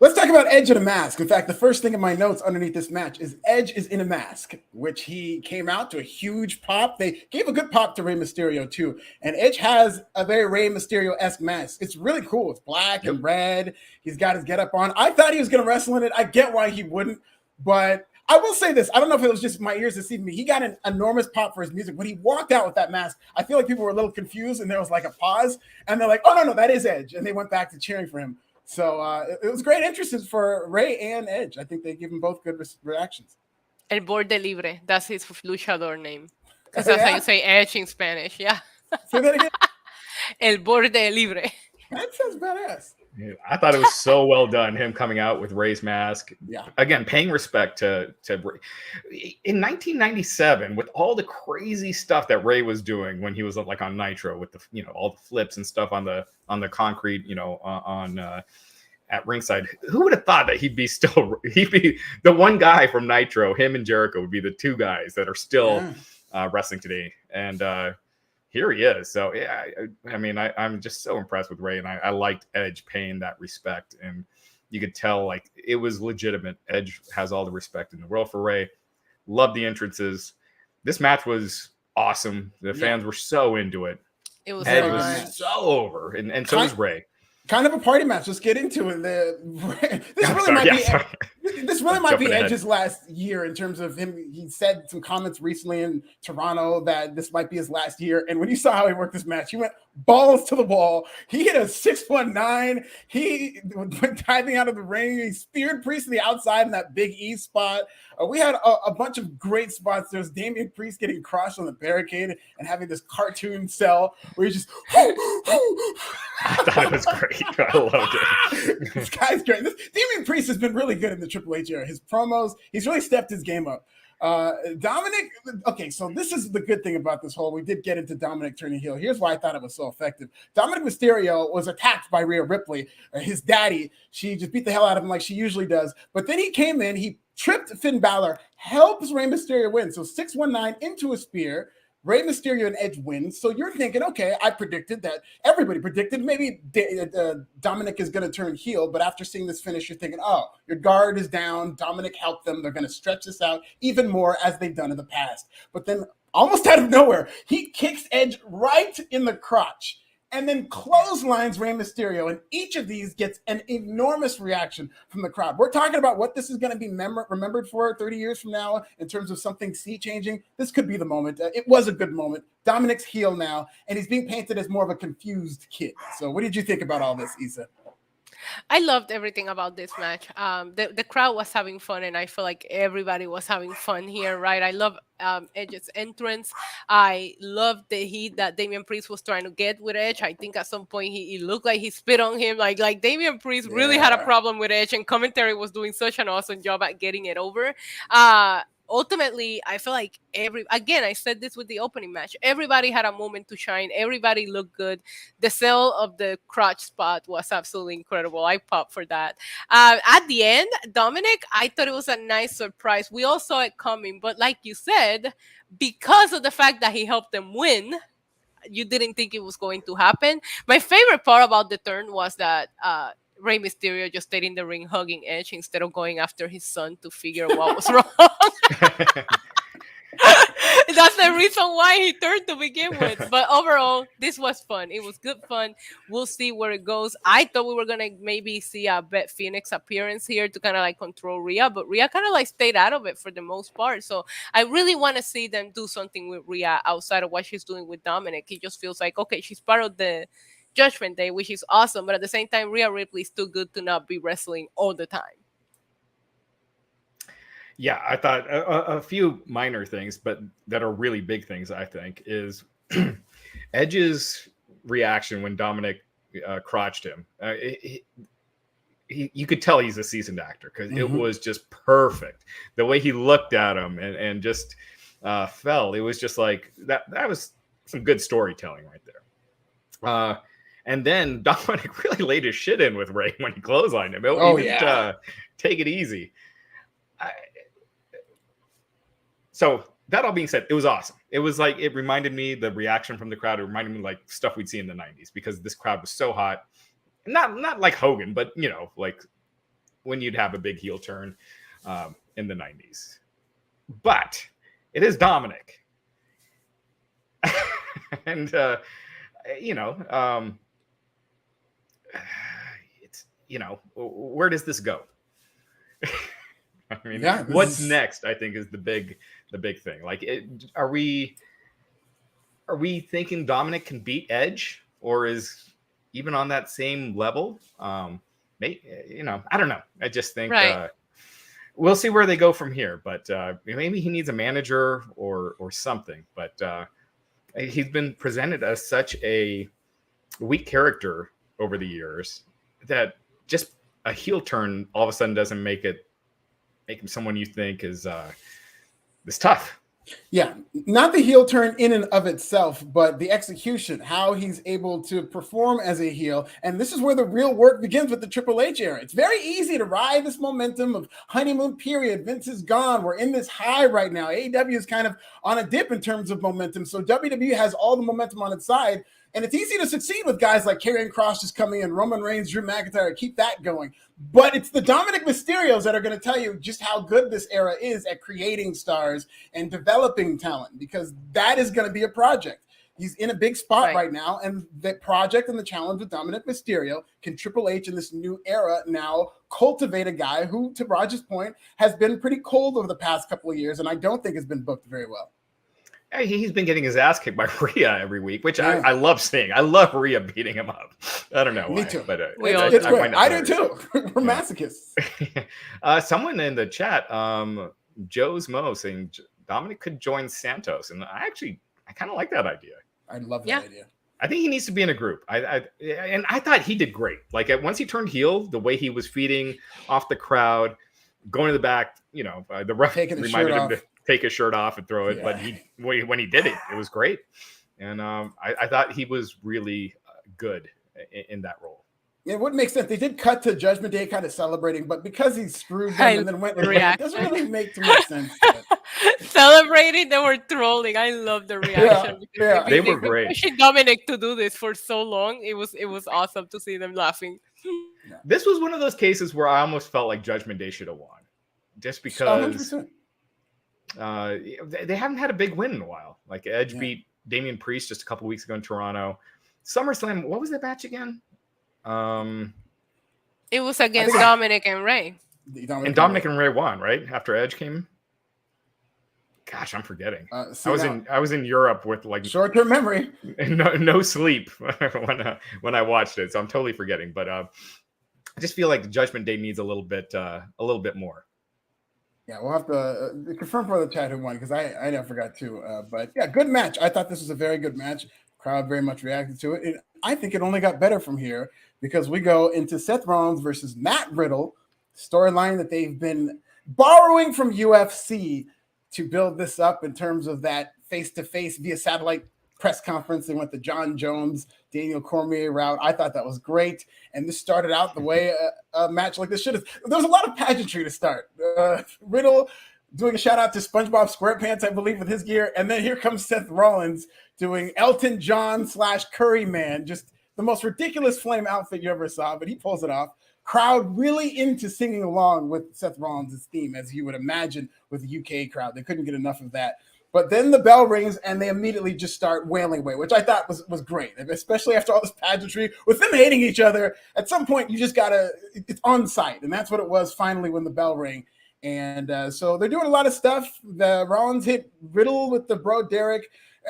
Let's talk about Edge in a mask. In fact, the first thing in my notes underneath this match is Edge is in a mask, which he came out to a huge pop. They gave a good pop to Rey Mysterio too. And Edge has a very Rey Mysterio-esque mask. It's really cool. It's black and red. He's got his getup on. I thought he was going to wrestle in it. I get why he wouldn't, but I will say this. I don't know if it was just my ears deceiving me. He got an enormous pop for his music. When he walked out with that mask, I feel like people were a little confused and there was like a pause and they're like, oh, no, that is Edge. And they went back to cheering for him. So it was great entrances for Rey and Edge. I think they give them both good reactions. El Borde Libre. That's his luchador name. Because that's how you say Edge in Spanish. Yeah. Say that again. El Borde Libre. That sounds badass. Yeah, I thought it was so well done, him coming out with Rey's mask. Yeah. Again, paying respect to Rey. In 1997, with all the crazy stuff that Rey was doing when he was like on Nitro with the all the flips and stuff on the concrete, at ringside, who would have thought that he'd be the one guy from Nitro? Him and Jericho would be the two guys that are still wrestling today. And here he is. So yeah, I mean, I'm just so impressed with Rey, and I liked Edge paying that respect, and you could tell like it was legitimate. Edge has all the respect in the world for Rey. Loved the entrances. This match was awesome. The fans were so into it. It was Edge was so over, and so was Rey. Kind of a party match. Let's get into it. This really might be Edge's last year in terms of him. He said some comments recently in Toronto that this might be his last year. And when you saw how he worked this match, he went balls to the wall. He hit a 619. He went diving out of the ring. He speared Priest to the outside in that Big E spot. We had a bunch of great spots. There's Damian Priest getting crushed on the barricade and having this cartoon cell where he just. I thought it was great. I loved it. This guy's great. Damian Priest has been really good in the Triple H era. His promos, he's really stepped his game up. Dominic, okay, so this is the good thing about this whole, we did get into Dominic turning heel. Here's why I thought it was so effective. Dominic Mysterio was attacked by Rhea Ripley, his daddy. She just beat the hell out of him like she usually does. But then he came in, he tripped Finn Balor, helps Rey Mysterio win. So 619 into a spear. Rey Mysterio and Edge wins. So you're thinking, okay, I predicted that. Everybody predicted maybe Dominic is going to turn heel. But after seeing this finish, you're thinking, oh, your guard is down. Dominic helped them. They're going to stretch this out even more as they've done in the past. But then almost out of nowhere, he kicks Edge right in the crotch and then clotheslines Rey Mysterio. And each of these gets an enormous reaction from the crowd. We're talking about what this is going to be remembered for 30 years from now in terms of something sea-changing. This could be the moment. It was a good moment. Dominic's heel now, and he's being painted as more of a confused kid. So what did you think about all this, Issa? I loved everything about this match. The crowd was having fun, and I feel like everybody was having fun here, right? I love Edge's entrance. I love the heat that Damian Priest was trying to get with Edge. I think at some point he looked like he spit on him. Like Damian Priest really had a problem with Edge, and commentary was doing such an awesome job at getting it over. Ultimately, I feel like I said this with the opening match, everybody had a moment to shine. Everybody looked good. The sell of the crotch spot was absolutely incredible. I popped for that. At the end, Dominic, I thought it was a nice surprise. We all saw it coming, but like you said, because of the fact that he helped them win, you didn't think it was going to happen. My favorite part about the turn was that Rey Mysterio just stayed in the ring hugging Edge instead of going after his son to figure out what was wrong. That's the reason why he turned to begin with. But overall, this was fun. It was good fun. We'll see where it goes. I thought we were going to maybe see a Beth Phoenix appearance here to kind of like control Rhea, but Rhea kind of like stayed out of it for the most part. So I really want to see them do something with Rhea outside of what she's doing with Dominic. It just feels like, okay, she's part of the Judgment Day, which is awesome, but at the same time, Rhea Ripley is too good to not be wrestling all the time. Yeah, I thought a few minor things, but that are really big things, I think, is Edge's reaction when Dominic crotched him. you could tell he's a seasoned actor because it was just perfect. The way he looked at him and just fell. It was just like that was some good storytelling right there. And then Dominic really laid his shit in with Ray when he clotheslined him. He didn't take it easy. So that all being said, it was awesome. It was like, it reminded me, the reaction from the crowd, it reminded me like stuff we'd see in the 90s because this crowd was so hot. Not like Hogan, but like when you'd have a big heel turn in the 90s. But it is Dominic. And it's where does this go? I mean, what's next? I think is the big thing. Like, are we thinking Dominic can beat Edge, or is even on that same level? Maybe, I don't know. I just think we'll see where they go from here. But maybe he needs a manager or something. But he's been presented as such a weak character over the years that just a heel turn all of a sudden doesn't make him someone you think is tough. Yeah, not the heel turn in and of itself, but the execution, how he's able to perform as a heel. And this is where the real work begins with the Triple H era. It's very easy to ride this momentum of honeymoon period. Vince is gone. We're in this high right now. AEW is kind of on a dip in terms of momentum. So WWE has all the momentum on its side. And it's easy to succeed with guys like Karrion Kross just coming in, Roman Reigns, Drew McIntyre, keep that going. But it's the Dominic Mysterios that are going to tell you just how good this era is at creating stars and developing talent, because that is going to be a project. He's in a big spot right now, and the project and the challenge with Dominic Mysterio, can Triple H in this new era now cultivate a guy who, to Raj's point, has been pretty cold over the past couple of years, and I don't think has been booked very well. He's been getting his ass kicked by Rhea every week, which I love seeing. I love Rhea beating him up. I don't know why. Me too. But it's great. I do too. We're masochists. Someone in the chat, Joe's Mo, saying Dominic could join Santos, and I kind of like that idea. I love that idea. I think he needs to be in a group. And I thought he did great. Like once he turned heel, the way he was feeding off the crowd, going to the back, the ref reminded him to take his shirt off and throw it. But when he did it, it was great. And I thought he was really good in that role. It wouldn't make sense. They did cut to Judgment Day kind of celebrating, but because he screwed them and then went away, it doesn't really make too much sense. Celebrating, they were trolling. I love the reaction. They were great. Pushing Dominic to do this for so long. It was awesome to see them laughing. This was one of those cases where I almost felt like Judgment Day should have won. Just because 100%. They haven't had a big win in a while. Like Edge beat Damian Priest just a couple weeks ago in Toronto. SummerSlam, what was that match again? It was against Dominic and Ray. Dominic and Ray won, right? After Edge came. Gosh, I'm forgetting. I was in Europe with like short-term memory, no sleep when I watched it, so I'm totally forgetting. But I just feel like Judgment Day needs a little bit more. Yeah, we'll have to confirm for the chat who won, because I never forgot too. But yeah, good match. I thought this was a very good match. Crowd very much reacted to it. And I think it only got better from here, because we go into Seth Rollins versus Matt Riddle, storyline that they've been borrowing from UFC to build this up in terms of that face-to-face via satellite press conference. They went the John Jones, Daniel Cormier route. I thought that was great. And this started out the way a match like this should have. There was a lot of pageantry to start. Riddle doing a shout out to SpongeBob SquarePants, I believe, with his gear. And then here comes Seth Rollins doing Elton John / Curry Man. Just the most ridiculous flame outfit you ever saw, but he pulls it off. Crowd really into singing along with Seth Rollins' theme, as you would imagine with the UK crowd. They couldn't get enough of that. But then the bell rings and they immediately just start wailing away, which I thought was great, especially after all this pageantry with them hating each other. At some point, you just it's on site, and that's what it was finally when the bell rang. And so they're doing a lot of stuff. The Rollins hit Riddle with the Bro Derek.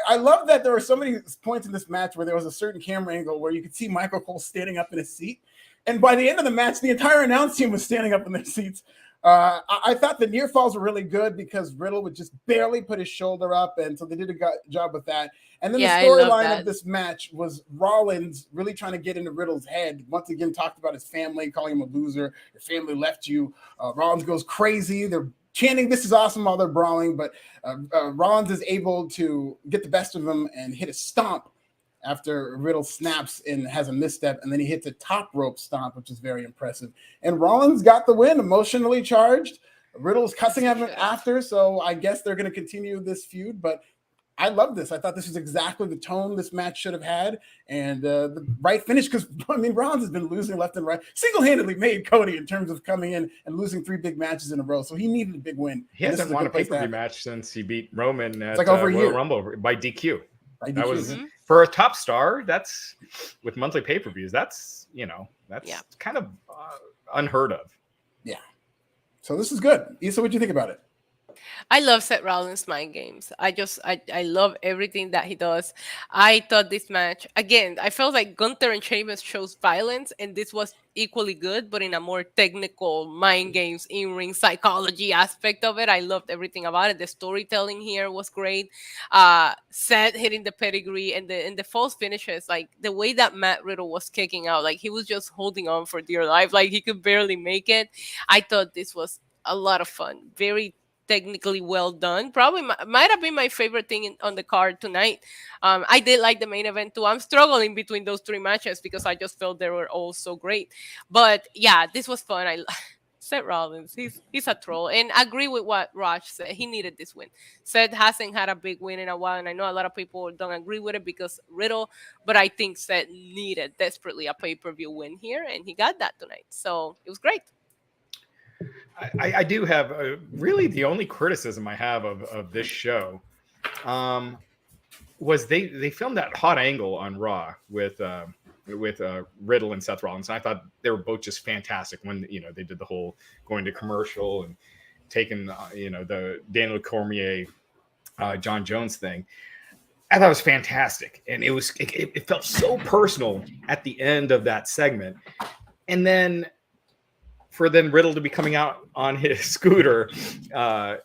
I love that there were so many points in this match where there was a certain camera angle where you could see Michael Cole standing up in his seat. And by the end of the match, the entire announce team was standing up in their seats. I thought the near falls were really good because Riddle would just barely put his shoulder up. And so they did a good job with that. And then Yeah, the I love storyline that. of this match was Rollins really trying to get into Riddle's head. Once again, talked about his family, calling him a loser. Your family left you. Rollins goes crazy. They're chanting, "This is awesome," while they're brawling. But Rollins is able to get the best of him and hit a stomp after Riddle snaps and has a misstep. And then he hits a top rope stomp, which is very impressive. And Rollins got the win, emotionally charged. Riddle's cussing at him after, so I guess they're going to continue this feud. But I love this. I thought this was exactly the tone this match should have had, and the right finish. Because I mean, Rollins has been losing left and right. Single-handedly made Cody in terms of coming in and losing 3 big matches in a row. So he needed a big win. He hasn't won a pay-per-view match since he beat Roman at like over a Royal year. Rumble by DQ. That was Mm-hmm. for a top star. That's with monthly pay-per-views. That's kind of unheard of. Yeah. So this is good. Issa, what do you think about it? I love Seth Rollins' mind games. I love everything that he does. I thought this match, again, I felt like Gunther and Sheamus chose violence, and this was equally good, but in a more technical mind games, in-ring psychology aspect of it. I loved everything about it. The storytelling here was great. Seth hitting the pedigree and the false finishes, like the way that Matt Riddle was kicking out, like he was just holding on for dear life, like he could barely make it. I thought this was a lot of fun. Very technically well done. Probably might have been my favorite thing on the card tonight. I did like the main event too. I'm struggling between those 3 matches because I just felt they were all so great. But yeah, this was fun. Seth Rollins, he's a troll, and I agree with what Raj said. He needed this win. Seth hasn't had a big win in a while, and I know a lot of people don't agree with it because Riddle, but I think Seth needed desperately a pay-per-view win here, and he got that tonight. So it was great. I do have really the only criticism I have of this show was they filmed that hot angle on Raw with Riddle and Seth Rollins. And I thought they were both just fantastic when they did the whole going to commercial and taking the Daniel Cormier John Jones thing. I thought it was fantastic, and it felt so personal at the end of that segment, and then. For Riddle to be coming out on his scooter, I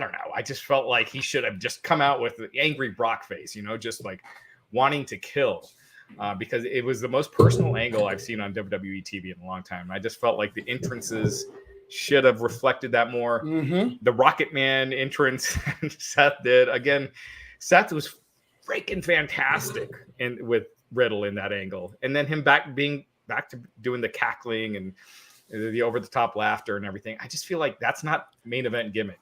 don't know. I just felt like he should have just come out with the angry Brock face, just like wanting to kill, because it was the most personal angle I've seen on WWE TV in a long time. I just felt like the entrances should have reflected that more. Mm-hmm. The Rocket Man entrance Seth did. Again, Seth was freaking fantastic with Riddle in that angle. And then him back to doing the cackling and the over-the-top laughter and everything. I just feel like that's not main event gimmick.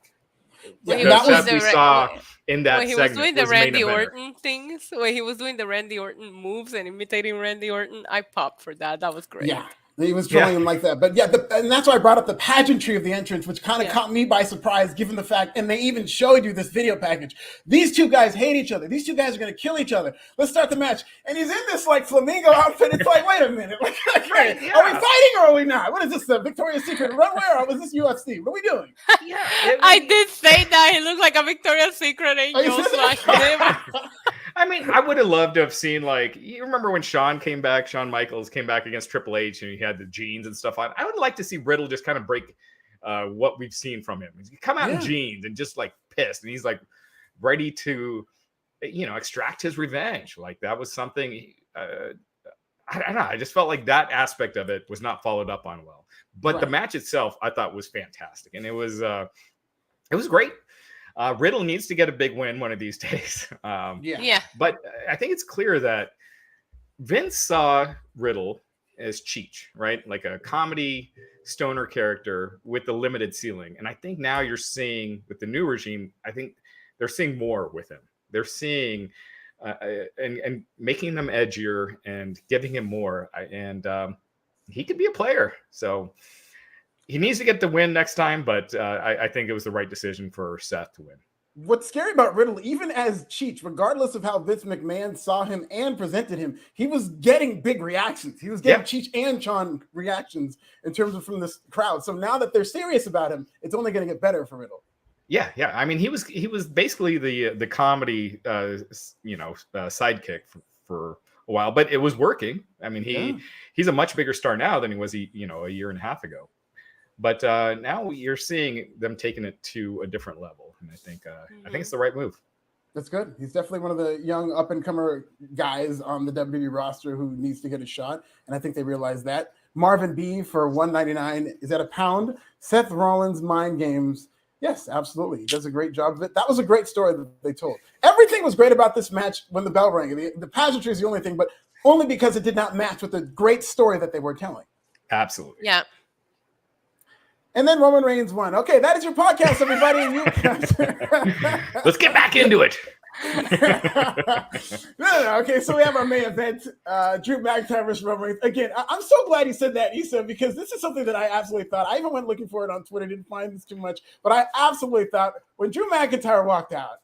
When the Seth we saw in that when he segment was doing the Randy main eventer. Orton things, when he was doing the Randy Orton moves and imitating Randy Orton, I popped for that. That was great. Yeah. He was trolling him like that. But yeah, and that's why I brought up the pageantry of the entrance, which kind of caught me by surprise, given the fact, and they even showed you this video package. These 2 guys hate each other. These 2 guys are going to kill each other. Let's start the match. And he's in this like flamingo outfit. It's like, wait a minute. Are we fighting or are we not? What is this, the Victoria's Secret runway or was this UFC? What are we doing? I did say that. He looked like a Victoria's Secret angel slash him. I mean, I would have loved to have seen, like, you remember when Shawn Michaels came back against Triple H and he had the jeans and stuff on. I would like to see Riddle just kind of break what we've seen from him. He come out in jeans and just like pissed, and he's like ready to, extract his revenge. Like that was something. I don't know. I just felt like that aspect of it was not followed up on well. But the match itself, I thought was fantastic, and it was great. Riddle needs to get a big win one of these days. But I think it's clear that Vince saw Riddle as Cheech, right? Like a comedy stoner character with a limited ceiling. And I think now you're seeing with the new regime, I think they're seeing more with him. They're seeing and making them edgier and giving him more. And he could be a player. So he needs to get the win next time, but I think it was the right decision for Seth to win. What's scary about Riddle, even as Cheech, regardless of how Vince McMahon saw him and presented him, he was getting big reactions. He was getting Cheech and Shawn reactions in terms of from this crowd. So now that they're serious about him, it's only going to get better for Riddle. Yeah. I mean, he was basically the comedy sidekick for a while, but it was working. I mean, he's a much bigger star now than he was a year and a half ago. But now you're seeing them taking it to a different level, and I think it's the right move. That's good. He's definitely one of the young up-and-comer guys on the WWE roster who needs to get a shot, and I think they realize that. Marvin B for $1.99 is at a pound. Seth Rollins, Mind Games. Yes, absolutely. He does a great job of it. That was a great story that they told. Everything was great about this match when the bell rang. The pageantry is the only thing, but only because it did not match with the great story that they were telling. Absolutely. Yeah. And then Roman Reigns won. Okay, that is your podcast, everybody. Let's get back into it. No. Okay, so we have our main event, Drew McIntyre versus Roman Reigns. Again, I'm so glad you said that, Issa, because this is something that I absolutely thought. I even went looking for it on Twitter, didn't find this too much, but I absolutely thought when Drew McIntyre walked out,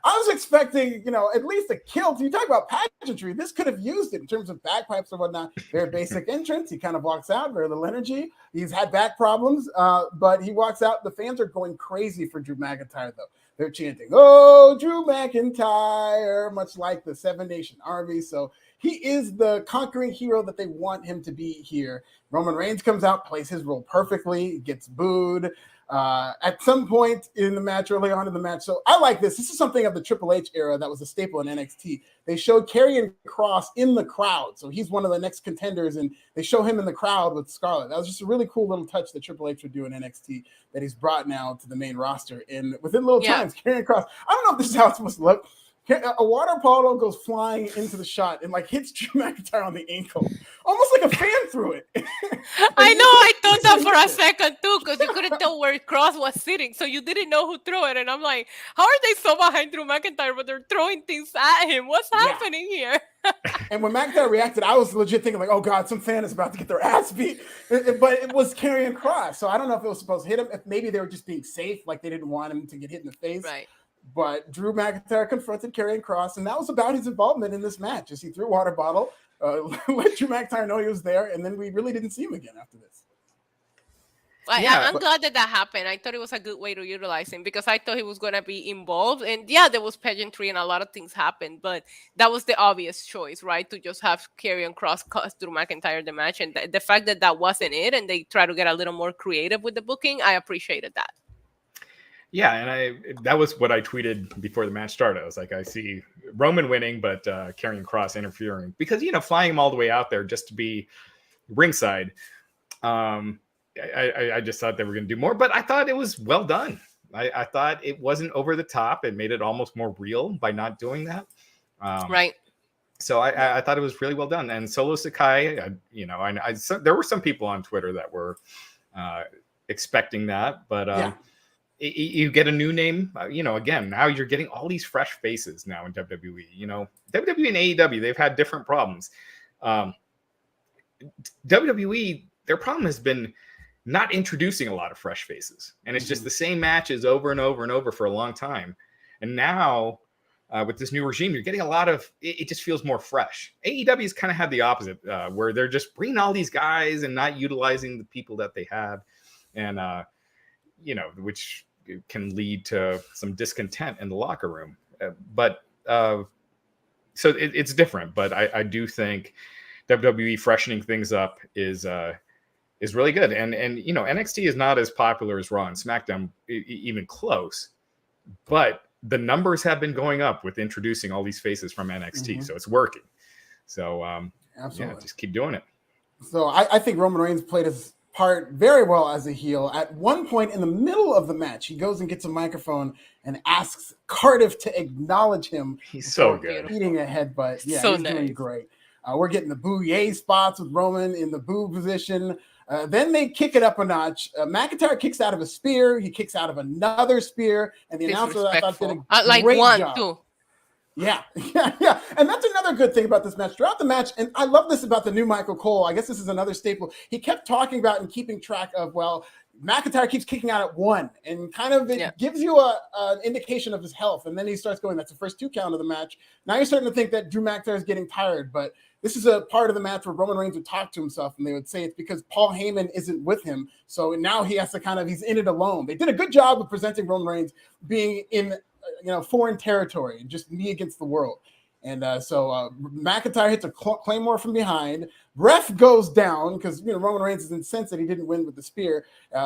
I was expecting, at least a kill. You talk about pageantry. This could have used it in terms of bagpipes or whatnot. Very basic entrance. He kind of walks out, very little energy. He's had back problems, but he walks out. The fans are going crazy for Drew McIntyre, though. They're chanting, "Oh, Drew McIntyre," much like the Seven Nation Army. So he is the conquering hero that they want him to be here. Roman Reigns comes out, plays his role perfectly, gets booed at some point in the match, early on in the match. So I like this. This is something of the Triple H era that was a staple in NXT. They showed Karrion Kross in the crowd. So he's one of the next contenders, and they show him in the crowd with Scarlett. That was just a really cool little touch that Triple H would do in NXT that he's brought now to the main roster. And within little times, Karrion Kross, I don't know if this is how it's supposed to look. A water polo goes flying into the shot and hits Drew McIntyre on the ankle, almost like a fan threw it. I know. I thought that for a second too, because you couldn't tell where Cross was sitting, so you didn't know who threw it. And I'm like, how are they so behind Drew McIntyre, but they're throwing things at him? What's happening here? And when McIntyre reacted, I was legit thinking like, oh God, some fan is about to get their ass beat. But it was Karrion Kross, so I don't know if it was supposed to hit him. If maybe they were just being safe, like they didn't want him to get hit in the face. Right. But Drew McIntyre confronted Karrion Kross, and that was about his involvement in this match. As he threw a water bottle, let Drew McIntyre know he was there, and then we really didn't see him again after this. I'm glad that happened. I thought it was a good way to utilize him because I thought he was going to be involved. And there was pageantry and a lot of things happened, but that was the obvious choice, right? To just have Karrion Kross cost Drew McIntyre the match. And the fact that that wasn't it and they try to get a little more creative with the booking, I appreciated that. Yeah, and that was what I tweeted before the match started. I was like, I see Roman winning, but Karrion Kross interfering because flying him all the way out there just to be ringside. I just thought they were going to do more, but I thought it was well done. I thought it wasn't over the top. It made it almost more real by not doing that. Right. So I thought it was really well done. And Solo Sakai, there were some people on Twitter that were expecting that, but. You get a new name, again, now you're getting all these fresh faces now in WWE. WWE and AEW, they've had different problems. WWE, their problem has been not introducing a lot of fresh faces. And it's just the same matches over and over and over for a long time. And now with this new regime, you're getting a lot of, it just feels more fresh. AEW's kind of had the opposite, where they're just bringing all these guys and not utilizing the people that they have. And, which can lead to some discontent in the locker room. So it's different, but I do think WWE freshening things up is really good. And NXT is not as popular as Raw and SmackDown, even close, but the numbers have been going up with introducing all these faces from NXT. So it's working. So absolutely, just keep doing it. So I think Roman Reigns played his part very well as a heel. At one point in the middle of the match, he goes and gets a microphone and asks Cardiff to acknowledge him. He's so good. Eating a headbutt. Yeah, so he's doing great. We're getting the boo-yay spots with Roman in the boo position. Then they kick it up a notch. McIntyre kicks out of a spear. He kicks out of another spear. And the announcer, I thought, did a great job. Too. Yeah. And that's another good thing about this match. Throughout the match, and I love this about the new Michael Cole, I guess this is another staple. He kept talking about and keeping track of, McIntyre keeps kicking out at 1, and kind of it gives you an indication of his health. And then he starts going, that's the first 2 count of the match. Now you're starting to think that Drew McIntyre is getting tired, but this is a part of the match where Roman Reigns would talk to himself, and they would say it's because Paul Heyman isn't with him. So now he has to he's in it alone. They did a good job of presenting Roman Reigns being in foreign territory and just me against the world. And so McIntyre hits a claymore from behind. Ref goes down because Roman Reigns is incensed that he didn't win with the spear.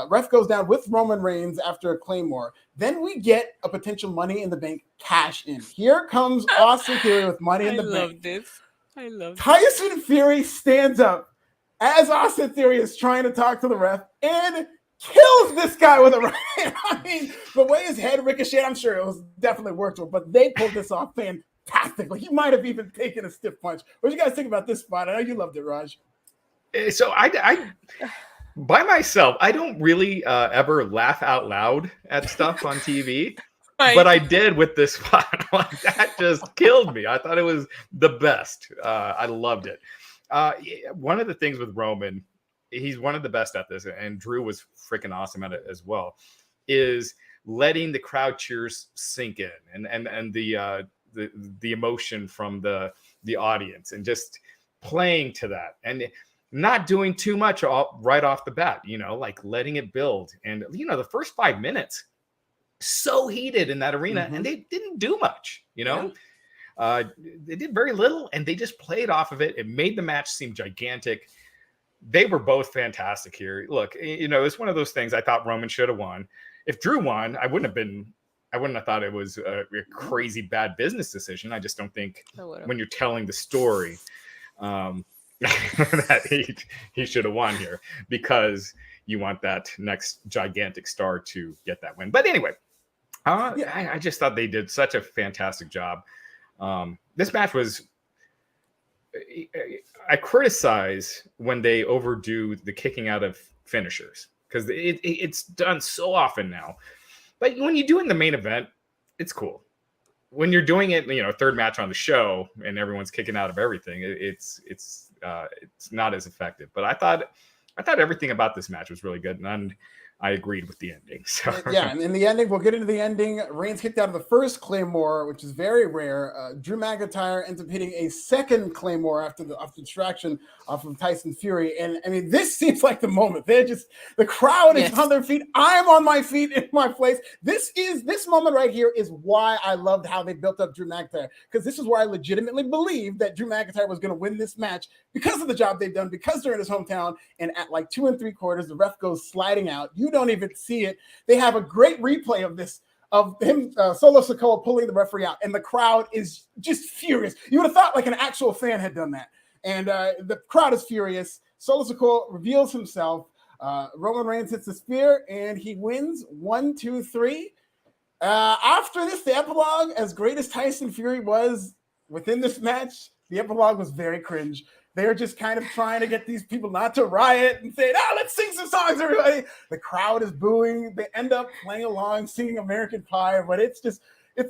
Ref goes down with Roman Reigns after a claymore. Then we get a potential Money in the Bank cash in. Here comes Austin Theory with Money in the Bank. I love this. Tyson Fury stands up as Austin Theory is trying to talk to the ref and kills this guy with a right hand. I mean, the way his head ricocheted, I'm sure it was definitely worked with, but they pulled this off fantastically. He might have even taken a stiff punch. What do you guys think about this spot? I know you loved it, Raj. So I by myself, I don't really ever laugh out loud at stuff on TV. Right. But I did with this spot. Like, that just killed me. I thought it was the best. I loved it. One of the things with Roman, he's one of the best at this, and Drew was freaking awesome at it as well, is letting the crowd cheers sink in and the emotion from the audience and just playing to that and not doing too much right off the bat, like letting it build. And, the first 5 minutes, so heated in that arena, and they didn't do much, they did very little, and they just played off of it. It made the match seem gigantic. They were both fantastic here. Look, it's one of those things. I thought Roman should have won. If Drew won, I wouldn't have thought it was a crazy bad business decision. I just don't think when you're telling the story that he should have won here, because you want that next gigantic star to get that win. But anyway, I just thought they did such a fantastic job. This match was, I criticize when they overdo the kicking out of finishers, because it's done so often now. But when you're doing the main event, it's cool. When you're doing it, third match on the show and everyone's kicking out of everything, it's not as effective. But I thought everything about this match was really good, and I agreed with the ending. So yeah, and in the ending, we'll get into the ending. Reigns kicked out of the first Claymore, which is very rare. Drew McIntyre ends up hitting a second Claymore after the distraction off of Tyson Fury. And I mean, this seems like the moment. The crowd is on their feet. I'm on my feet in my place. This moment right here is why I loved how they built up Drew McIntyre, because this is where I legitimately believed that Drew McIntyre was going to win this match because of the job they've done, because they're in his hometown. And at like 2 3/4, the ref goes sliding out. You don't even see it. They have a great replay of this, of him, Solo Sikoa pulling the referee out, and the crowd is just furious. You would have thought like an actual fan had done that. And the crowd is furious. Solo Sikoa reveals himself. Roman Reigns hits the spear, and he wins 1, 2, 3. After this, the epilogue, as great as Tyson Fury was within this match, the epilogue was very cringe. They're just kind of trying to get these people not to riot and say, let's sing some songs, everybody. The crowd is booing. They end up playing along, singing American Pie, but it's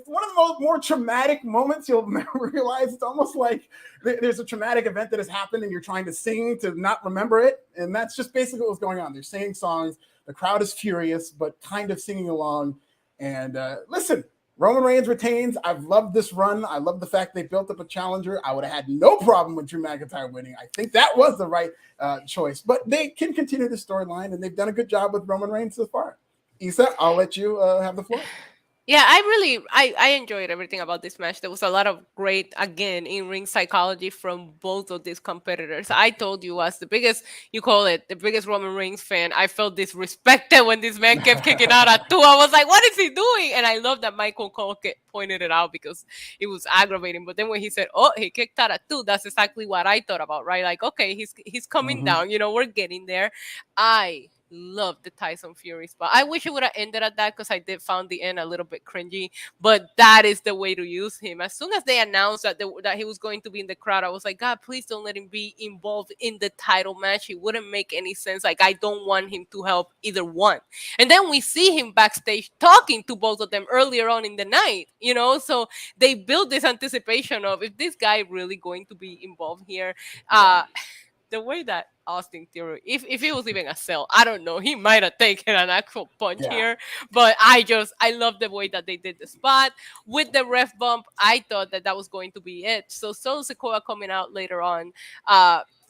one of the more traumatic moments. You'll realize it's almost like there's a traumatic event that has happened and you're trying to sing to not remember it. And that's just basically what's going on. They're singing songs. The crowd is furious, but kind of singing along. And listen, Roman Reigns retains. I've loved this run. I love the fact they built up a challenger. I would have had no problem with Drew McIntyre winning. I think that was the right choice. But they can continue the storyline, and they've done a good job with Roman Reigns so far. Issa, I'll let you have the floor. Yeah, I enjoyed everything about this match. There was a lot of great, again, in-ring psychology from both of these competitors. I told you, as the biggest Roman Reigns fan, I felt disrespected when this man kept kicking out at 2. I was like, what is he doing? And I love that Michael Cole pointed it out because it was aggravating. But then when he said, he kicked out at 2, that's exactly what I thought about, right? Like, okay, he's coming down. We're getting there. I love the Tyson Fury spot. I wish it would have ended at that, because I did found the end a little bit cringy, but that is the way to use him. As soon as they announced that he was going to be in the crowd, I was like, God, please don't let him be involved in the title match. It wouldn't make any sense. Like, I don't want him to help either one. And then we see him backstage talking to both of them earlier on in the night, so they built this anticipation of, if this guy really going to be involved here. The way that Austin Theory, if it was even a sell, I don't know, he might have taken an actual punch here. But I love the way that they did the spot. With the ref bump, I thought that was going to be it. So Sikoa coming out later on,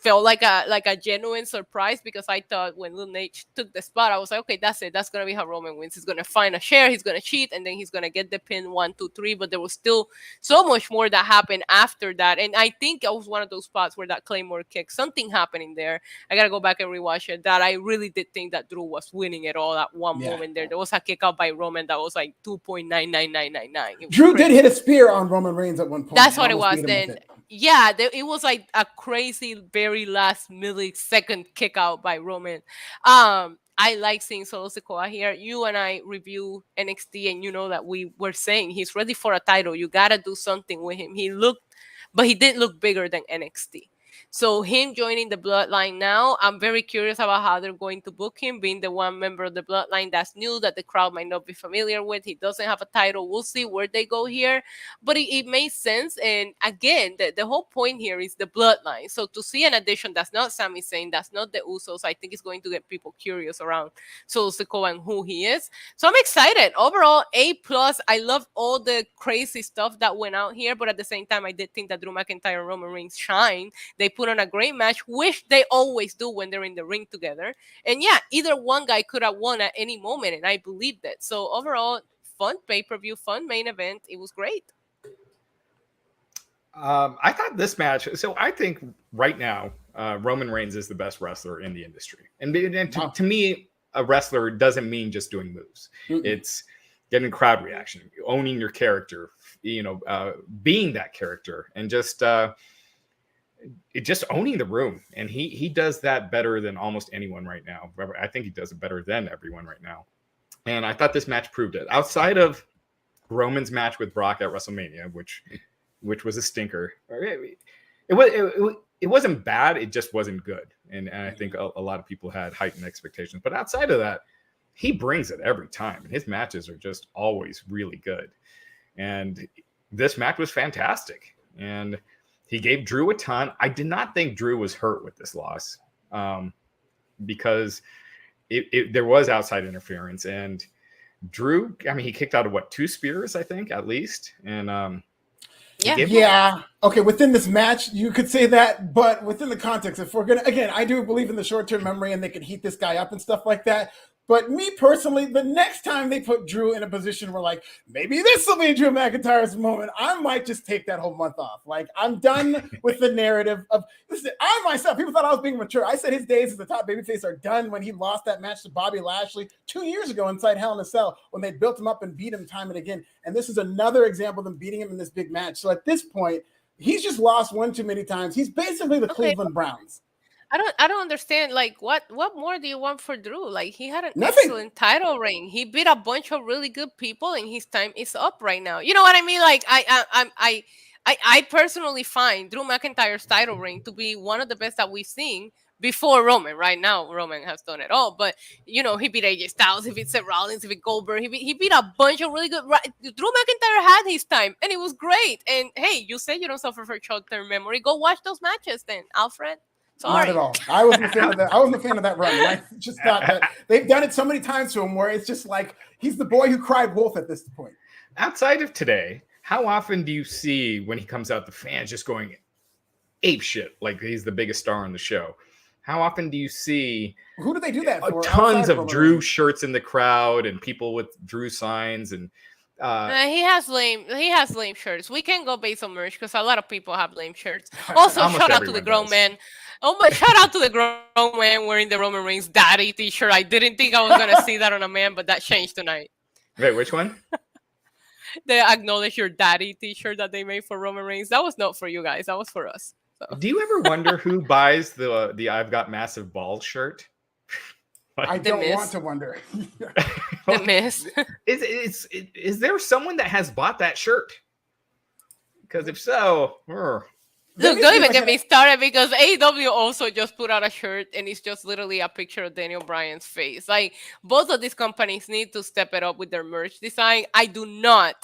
felt like a genuine surprise, because I thought when Lil Nate took the spot, I was like, okay, that's it. That's gonna be how Roman wins. He's gonna find a share, he's gonna cheat, and then he's gonna get the pin 1, 2, 3. But there was still so much more that happened after that, and I think it was one of those spots where that Claymore kick, something happening there. I gotta go back and rewatch it. That I really did think that Drew was winning it all at one moment there. There was a kick out by Roman that was like 2.99999. Drew did hit a spear on Roman Reigns at one point. That's what it was then. Yeah, it was like a crazy, very last millisecond kick out by Roman. I like seeing Solo Sikoa here. You and I review NXT, and you know that we were saying he's ready for a title. You gotta do something with him. But he did look bigger than NXT. So him joining the Bloodline now, I'm very curious about how they're going to book him, being the one member of the Bloodline that's new, that the crowd might not be familiar with. He doesn't have a title. We'll see where they go here. But it makes sense. And again, the whole point here is the Bloodline. So to see an addition that's not Sami Zayn, that's not the Usos, I think it's going to get people curious around Solo Sikoa and who he is. So I'm excited. Overall, A+. I love all the crazy stuff that went out here. But at the same time, I did think that Drew McIntyre and Roman Reigns shine. They put on a great match, which they always do when they're in the ring together. And yeah, either one guy could have won at any moment, and I believed it. So overall, fun pay-per-view, fun main event. It was great. I thought this match, so I think right now, Roman Reigns is the best wrestler in the industry. And to me, a wrestler doesn't mean just doing moves. It's getting crowd reaction, owning your character, being that character, and just owning the room. And he does that better than almost anyone right now. I think he does it better than everyone right now. And I thought this match proved it. Outside of Roman's match with Brock at WrestleMania, which was a stinker. It wasn't bad. It just wasn't good. And I think a lot of people had heightened expectations. But outside of that, he brings it every time. And his matches are just always really good. And this match was fantastic. And he gave Drew a ton. I did not think Drew was hurt with this loss, because there was outside interference. And Drew, he kicked out of 2 spears, I think, at least. And yeah. Okay, within this match, you could say that, but within the context, if we're gonna, again, I do believe in the short-term memory, and they could heat this guy up and stuff like that. But me personally, the next time they put Drew in a position where, maybe this will be Drew McIntyre's moment, I might just take that whole month off. I'm done with the narrative of, listen, I myself, people thought I was being mature. I said his days as the top babyface are done when he lost that match to Bobby Lashley 2 years ago inside Hell in a Cell, when they built him up and beat him time and again. And this is another example of them beating him in this big match. So at this point, he's just lost one too many times. He's basically the Cleveland Browns. I don't understand. What more do you want for Drew? He had an Nothing. Excellent title reign. He beat a bunch of really good people, and his time is up right now. You know what I mean? I personally find Drew McIntyre's title reign to be one of the best that we've seen before Roman. Right now, Roman has done it all. But he beat AJ Styles, he beat Seth Rollins, he beat Goldberg, he beat a bunch of really good. Drew McIntyre had his time, and it was great. And hey, you said you don't suffer from short-term memory. Go watch those matches then, Alfred. Sorry. Not at all. I wasn't a fan of that. I wasn't a fan of that run. I just thought that they've done it so many times to him where it's just he's the boy who cried wolf at this point. Outside of today, how often do you see when he comes out, the fans just going ape shit like he's the biggest star on the show? How often do you see who do they do that for? Tons of Drew shirts in the crowd and people with Drew signs and he has lame shirts. We can go based on merch because a lot of people have lame shirts. Also, shout out to the grown man. Oh my! Shout out to the grown man wearing the Roman Reigns daddy t-shirt. I didn't think I was gonna see that on a man, but that changed tonight. Wait, which one? The acknowledge your daddy t-shirt that they made for Roman Reigns. That was not for you guys. That was for us. So. Do you ever wonder who buys the I've got massive balls shirt? I don't want to wonder. The Miz. Is there someone that has bought that shirt? Because if so, look, don't even get me started because AEW also just put out a shirt and it's just literally a picture of Daniel Bryan's face. Both of these companies need to step it up with their merch design. I do not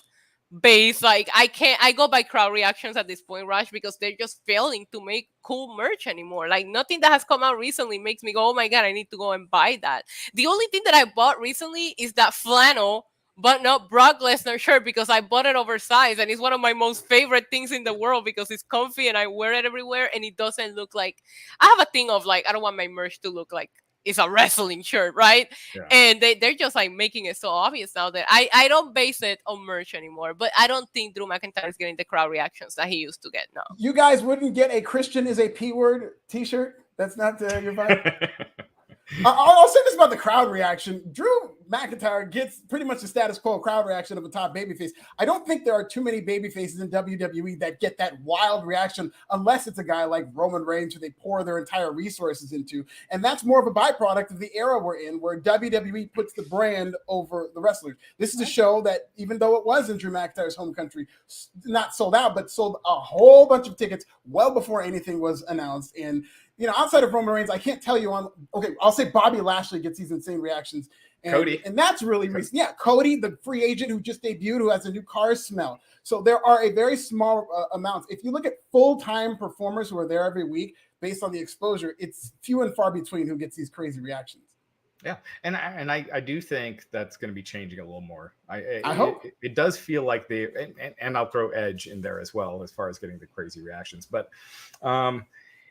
base I go by crowd reactions at this point, Raj, because they're just failing to make cool merch anymore. Nothing that has come out recently makes me go, oh my god, I need to go and buy that. The only thing that I bought recently is that flannel button up Brock Lesnar shirt because I bought it oversized and it's one of my most favorite things in the world because it's comfy and I wear it everywhere and it doesn't look like I have a thing of like I don't want my merch to look like it's a wrestling shirt, right? Yeah. And they're just like making it so obvious now that I don't base it on merch anymore, but I don't think Drew McIntyre is getting the crowd reactions that he used to get now. You guys wouldn't get a Christian is a P word t-shirt? That's not your vibe? I'll say this about the crowd reaction. Drew McIntyre gets pretty much the status quo crowd reaction of a top babyface. I don't think there are too many babyfaces in WWE that get that wild reaction unless it's a guy like Roman Reigns who they pour their entire resources into. And that's more of a byproduct of the era we're in where WWE puts the brand over the wrestlers. This is a show that, even though it was in Drew McIntyre's home country, not sold out, but sold a whole bunch of tickets well before anything was announced. And outside of Roman Reigns, I can't tell you I'll say Bobby Lashley gets these insane reactions. Cody. And that's really recent. Yeah, Cody, the free agent who just debuted, who has a new car smell. So there are a very small amounts. If you look at full-time performers who are there every week, based on the exposure, it's few and far between who gets these crazy reactions. Yeah, and I do think that's going to be changing a little more. I hope. It does feel like and I'll throw Edge in there as well as far as getting the crazy reactions. But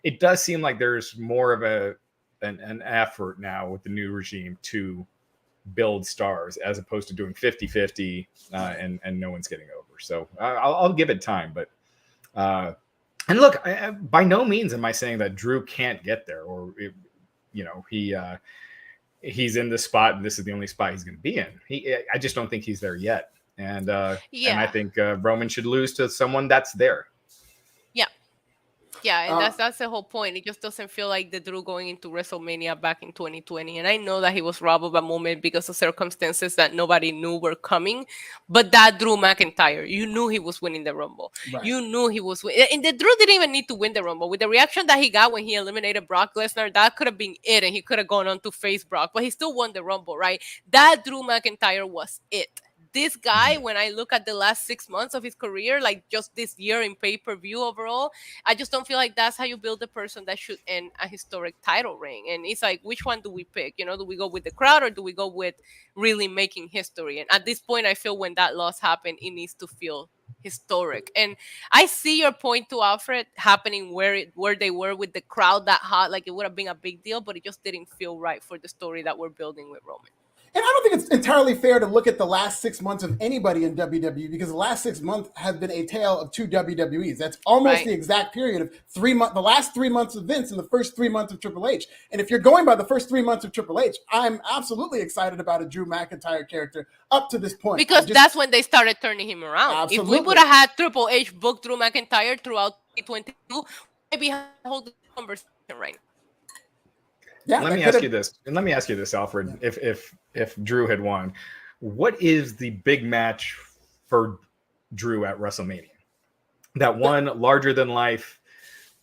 it does seem like there's more of an effort now with the new regime to build stars as opposed to doing 50-50 and no one's getting over. So I'll give it time. But and look, by no means am I saying that Drew can't get there or he's in this spot and this is the only spot he's going to be in. I just don't think he's there yet. And I think Roman should lose to someone that's there. Yeah, and that's the whole point. It just doesn't feel like the Drew going into WrestleMania back in 2020. And I know that he was robbed of a moment because of circumstances that nobody knew were coming. But that Drew McIntyre, you knew he was winning the Rumble. Right. You knew he was winning. And the Drew didn't even need to win the Rumble. With the reaction that he got when he eliminated Brock Lesnar, that could have been it. And he could have gone on to face Brock. But he still won the Rumble, right? That Drew McIntyre was it. This guy, when I look at the last 6 months of his career, like just this year in pay-per-view overall, I just don't feel like that's how you build a person that should end a historic title reign. And it's like, which one do we pick? Do we go with the crowd or do we go with really making history? And at this point, I feel when that loss happened, it needs to feel historic. And I see your point to Alfred happening where they were with the crowd that hot, like it would have been a big deal, but it just didn't feel right for the story that we're building with Roman. And I don't think it's entirely fair to look at the last 6 months of anybody in WWE because the last 6 months have been a tale of two WWEs. That's almost the exact period of 3 months, the last 3 months of Vince and the first 3 months of Triple H. And if you're going by the first 3 months of Triple H, I'm absolutely excited about a Drew McIntyre character up to this point. Because that's when they started turning him around. Absolutely. If we would have had Triple H book Drew McIntyre throughout 2022, maybe have a whole conversation right now. Yeah, let me ask you this, Alfred. If Drew had won, what is the big match for Drew at WrestleMania? That one larger than life,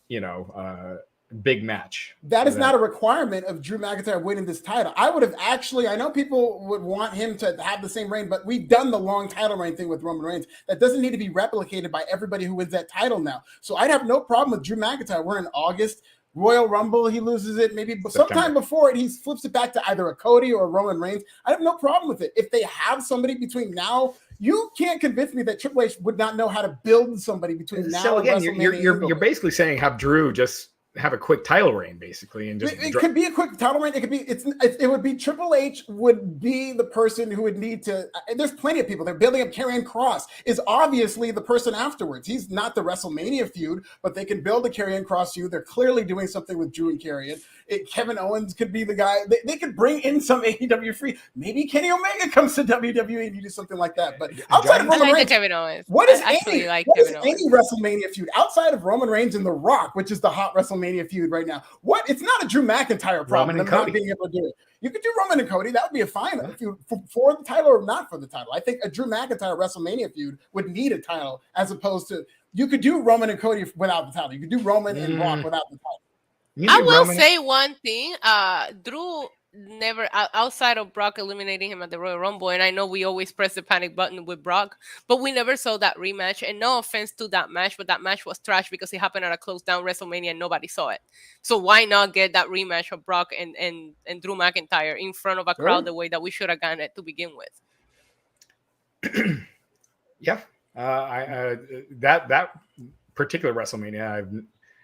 big match. That is not a requirement of Drew McIntyre winning this title. I would have I know people would want him to have the same reign, but we've done the long title reign thing with Roman Reigns. That doesn't need to be replicated by everybody who wins that title now. So I'd have no problem with Drew McIntyre. We're in August. Royal Rumble, he loses it. Maybe sometime before it, he flips it back to either a Cody or a Roman Reigns. I have no problem with it. If they have somebody between now, you can't convince me that Triple H would not know how to build somebody between now. So again, you're basically saying have Drew just have a quick title reign, basically, and just it could be a quick title reign. It could be it would be Triple H would be the person who would need to. There's plenty of people. They're building up. Karrion Kross is obviously the person afterwards. He's not the WrestleMania feud, but they can build a Karrion Kross feud. They're clearly doing something with Drew and Karrion. Kevin Owens could be the guy. They could bring in some AEW free. Maybe Kenny Omega comes to WWE and you do something like that. But outside of Roman Reigns, Kevin Owens. What is any WrestleMania feud outside of Roman Reigns and The Rock, which is the hot WrestleMania feud right now? It's not a Drew McIntyre problem. Them not being able to do it. You could do Roman and Cody. That would be a fine feud for the title or not for the title. I think a Drew McIntyre WrestleMania feud would need a title as opposed to you could do Roman and Cody without the title. You could do Roman and Rock without the title. I will say one thing. Drew never, outside of Brock eliminating him at the Royal Rumble, and I know we always press the panic button with Brock, but we never saw that rematch. And no offense to that match, but that match was trash because it happened at a closed down WrestleMania and nobody saw it. So why not get that rematch of Brock and Drew McIntyre in front of a crowd the way that we should have gotten it to begin with? Yeah, that particular WrestleMania,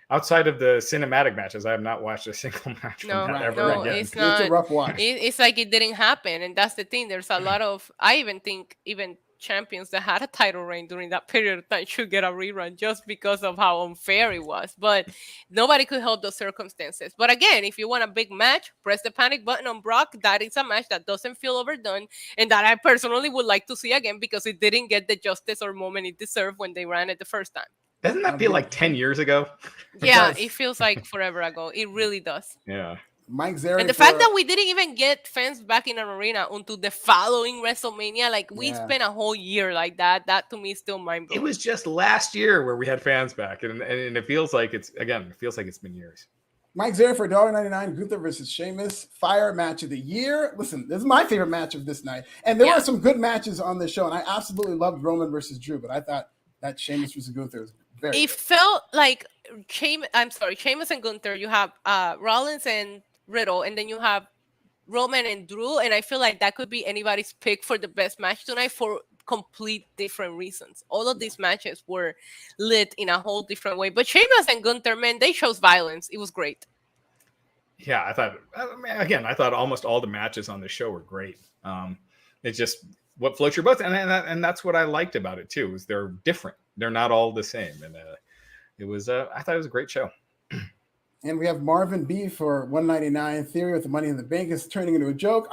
outside of the cinematic matches, I have not watched a single match from that ever again. It's not. It's a rough watch. It's like it didn't happen, and that's the thing. There's a lot of. I even think even champions that had a title reign during that period of time should get a rerun just because of how unfair it was. But nobody could help those circumstances. But again, if you want a big match, press the panic button on Brock. That is a match that doesn't feel overdone, and that I personally would like to see again because it didn't get the justice or moment it deserved when they ran it the first time. Doesn't that feel like 10 years ago? Yeah, it feels like forever ago. It really does. Yeah. Mike Zeri, and the fact that we didn't even get fans back in an arena until the following WrestleMania, like we spent a whole year like that. That to me is still mind blowing. It was just last year where we had fans back, and it feels like it's been years. Mike Zeri for $1.99, Gunther versus Sheamus, fire match of the year. Listen, this is my favorite match of this night, and there were some good matches on this show, and I absolutely loved Roman versus Drew, but I thought that Sheamus versus Gunther was very. It felt like Sheamus and Gunther. You have Rollins and Riddle, and then you have Roman and Drew, and I feel like that could be anybody's pick for the best match tonight for complete different reasons. All of these matches were lit in a whole different way, but Sheamus and Gunther, man, they chose violence. It was great. Yeah, I thought almost all the matches on the show were great. It's just what floats your boat, and that's what I liked about it too. Is they're different. They're not all the same, and it was. I thought it was a great show. And we have Marvin B for $1.99. Theory with the Money in the Bank is turning into a joke.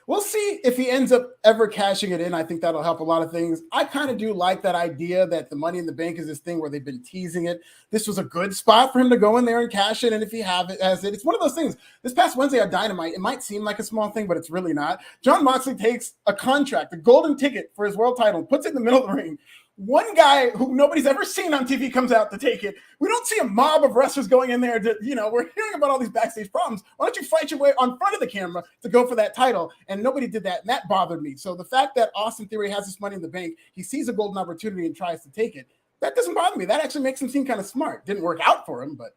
We'll see if he ends up ever cashing it in. I think that'll help a lot of things. I kind of do like that idea that the Money in the Bank is this thing where they've been teasing it. This was a good spot for him to go in there and cash it. And if he has it, it's one of those things. This past Wednesday on Dynamite, it might seem like a small thing, but it's really not. Jon Moxley takes a contract, a golden ticket for his world title, puts it in the middle of the ring. One guy who nobody's ever seen on TV comes out to take it. We don't see a mob of wrestlers going in there to, we're hearing about all these backstage problems. Why don't you fight your way on front of the camera to go for that title? And nobody did that, and that bothered me. So the fact that Austin Theory has this Money in the Bank, he sees a golden opportunity and tries to take it, that doesn't bother me. That actually makes him seem kind of smart. Didn't work out for him, but.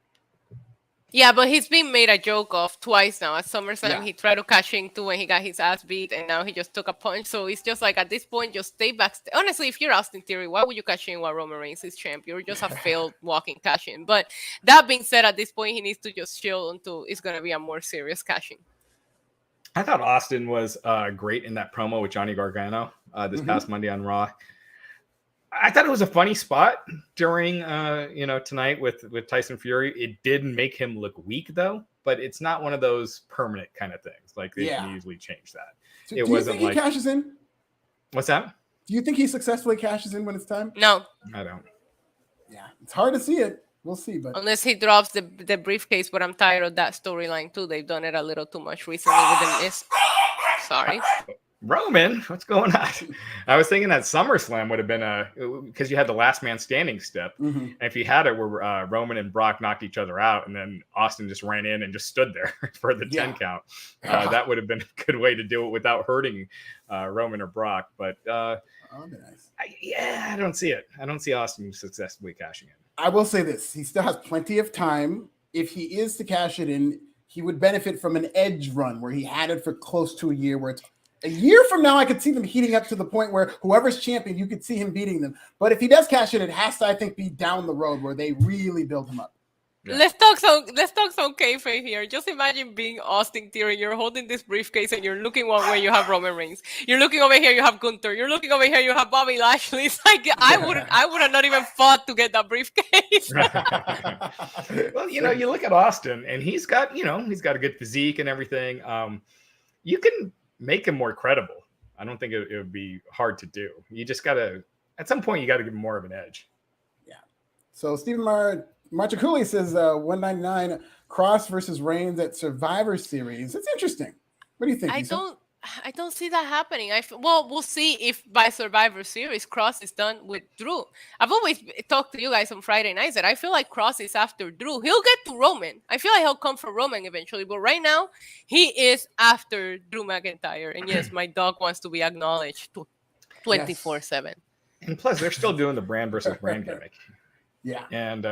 Yeah, but he's been made a joke of twice now. At SummerSlam, he tried to cash in too when he got his ass beat, and now he just took a punch. So it's just like, at this point, just stay back. Honestly, if you're Austin Theory, why would you cash in while Roman Reigns is champ? You're just a failed walking cash in. But that being said, at this point, he needs to just chill until it's going to be a more serious cash in. I thought Austin was great in that promo with Johnny Gargano this past Monday on Raw. I thought it was a funny spot during, tonight with Tyson Fury. It didn't make him look weak, though, but it's not one of those permanent kind of things. Like, they can easily change that. So it wasn't like he cashes in? What's that? Do you think he successfully cashes in when it's time? No. I don't. Yeah, it's hard to see it. We'll see. But unless he drops the briefcase, but I'm tired of that storyline, too. They've done it a little too much recently with the Miz. Sorry. Roman, what's going on? I was thinking that SummerSlam would have been because you had the last man standing step. And if you had it where Roman and Brock knocked each other out and then Austin just ran in and just stood there for the 10 count, that would have been a good way to do it without hurting Roman or Brock. But that'd be nice. I don't see it. I don't see Austin successfully cashing in. I will say this. He still has plenty of time. If he is to cash it in, he would benefit from an edge run where he had it for close to a year, where it's a year from now, I could see them heating up to the point where whoever's champion, you could see him beating them. But if he does cash in, it has to, I think, be down the road where they really build him up. Yeah. Let's talk some kayfabe here. Just imagine being Austin Theory. You're holding this briefcase and you're looking one way, you have Roman Reigns. You're looking over here, you have Gunther. You're looking over here, you have Bobby Lashley. It's like I would have not even fought to get that briefcase. Well, you look at Austin and he's got a good physique and everything. You can make him more credible. I don't think it would be hard to do. You just gotta, at some point, you got to give him more of an edge. Yeah. So Stephen Marchaculi says $1.99 Cross versus Reigns at Survivor Series. It's interesting. What do you think? I don't see that happening. We'll see if by Survivor Series Cross is done with Drew. I've always talked to you guys on Friday nights that I feel like Cross is after Drew. He'll get to Roman. I feel like he'll come for Roman eventually, but right now he is after Drew McIntyre. And yes, my dog wants to be acknowledged 24/7. And plus, they're still doing the brand versus brand gimmick. Yeah. And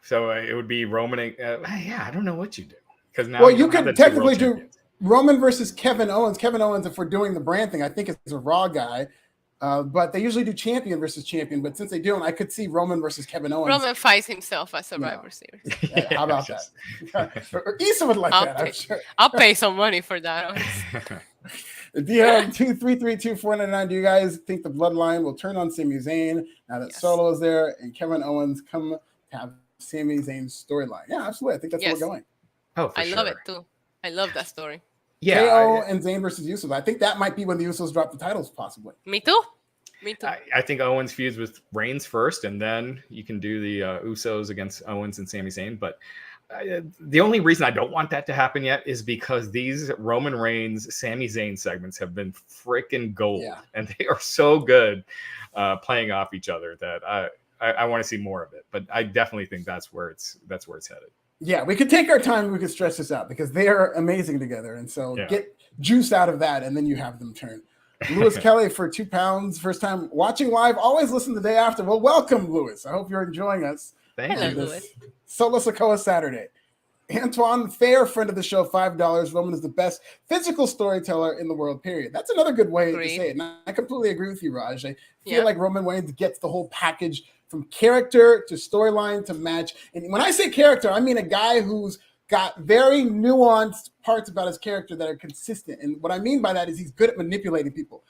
so it would be Roman. I don't know what you do because now. Well, you could technically do. Roman versus Kevin Owens. Kevin Owens, if we're doing the brand thing, I think is a Raw guy. But they usually do champion versus champion. But since they don't, I could see Roman versus Kevin Owens. Roman fights himself as Survivor Series. Yeah, how about that? Or Issa would like that, I'm sure. I'll pay some money for that. DM233249. Do you guys think the bloodline will turn on Sami Zayn now that Solo is there and Kevin Owens come to have Sami Zayn's storyline? Yeah, absolutely. I think that's where we're going. Oh, for I sure. love it too. I love that story. Yeah, KO and Zayn versus Usos. I think that might be when the Usos drop the titles, possibly. Me too. Me too. I think Owens feuds with Reigns first, and then you can do the Usos against Owens and Sami Zayn. But the only reason I don't want that to happen yet is because these Roman Reigns, Sami Zayn segments have been freaking gold, and they are so good playing off each other that I want to see more of it. But I definitely think that's where it's headed. Yeah, we could take our time. We could stretch this out because they are amazing together. And so get juice out of that, and then you have them turn. Lewis Kelly for £2. First time watching live. Always listen the day after. Well, welcome, Lewis. I hope you're enjoying us. Thank you, Lewis. Solo Sokoa Saturday. Antoine Fair, friend of the show, $5. Roman is the best physical storyteller in the world, period. That's another good way to say it. And I completely agree with you, Raj. I feel like Roman Reigns gets the whole package from character to storyline to match. And when I say character, I mean a guy who's got very nuanced parts about his character that are consistent. And what I mean by that is he's good at manipulating people.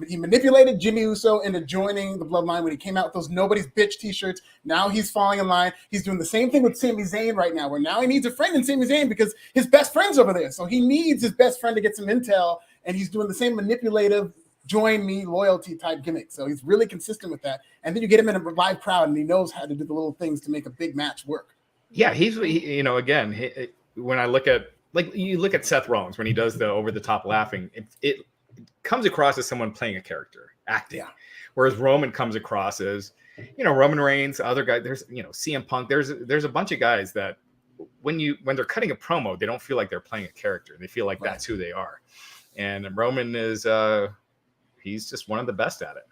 He manipulated Jimmy Uso into joining the bloodline when he came out with those Nobody's Bitch t-shirts. Now he's falling in line. He's doing the same thing with Sami Zayn right now, where now he needs a friend in Sami Zayn because his best friend's over there. So he needs his best friend to get some intel, and he's doing the same manipulative join me loyalty type gimmick. So he's really consistent with that. And then you get him in a live crowd, and he knows how to do the little things to make a big match work. Yeah, when I look at, like, you look at Seth Rollins when he does the over the top laughing, it comes across as someone playing a character, acting. Yeah. Whereas Roman comes across as, Roman Reigns, other guy. There's, CM Punk. There's a bunch of guys that when they're cutting a promo, they don't feel like they're playing a character. They feel like that's who they are. And Roman is, he's just one of the best at it.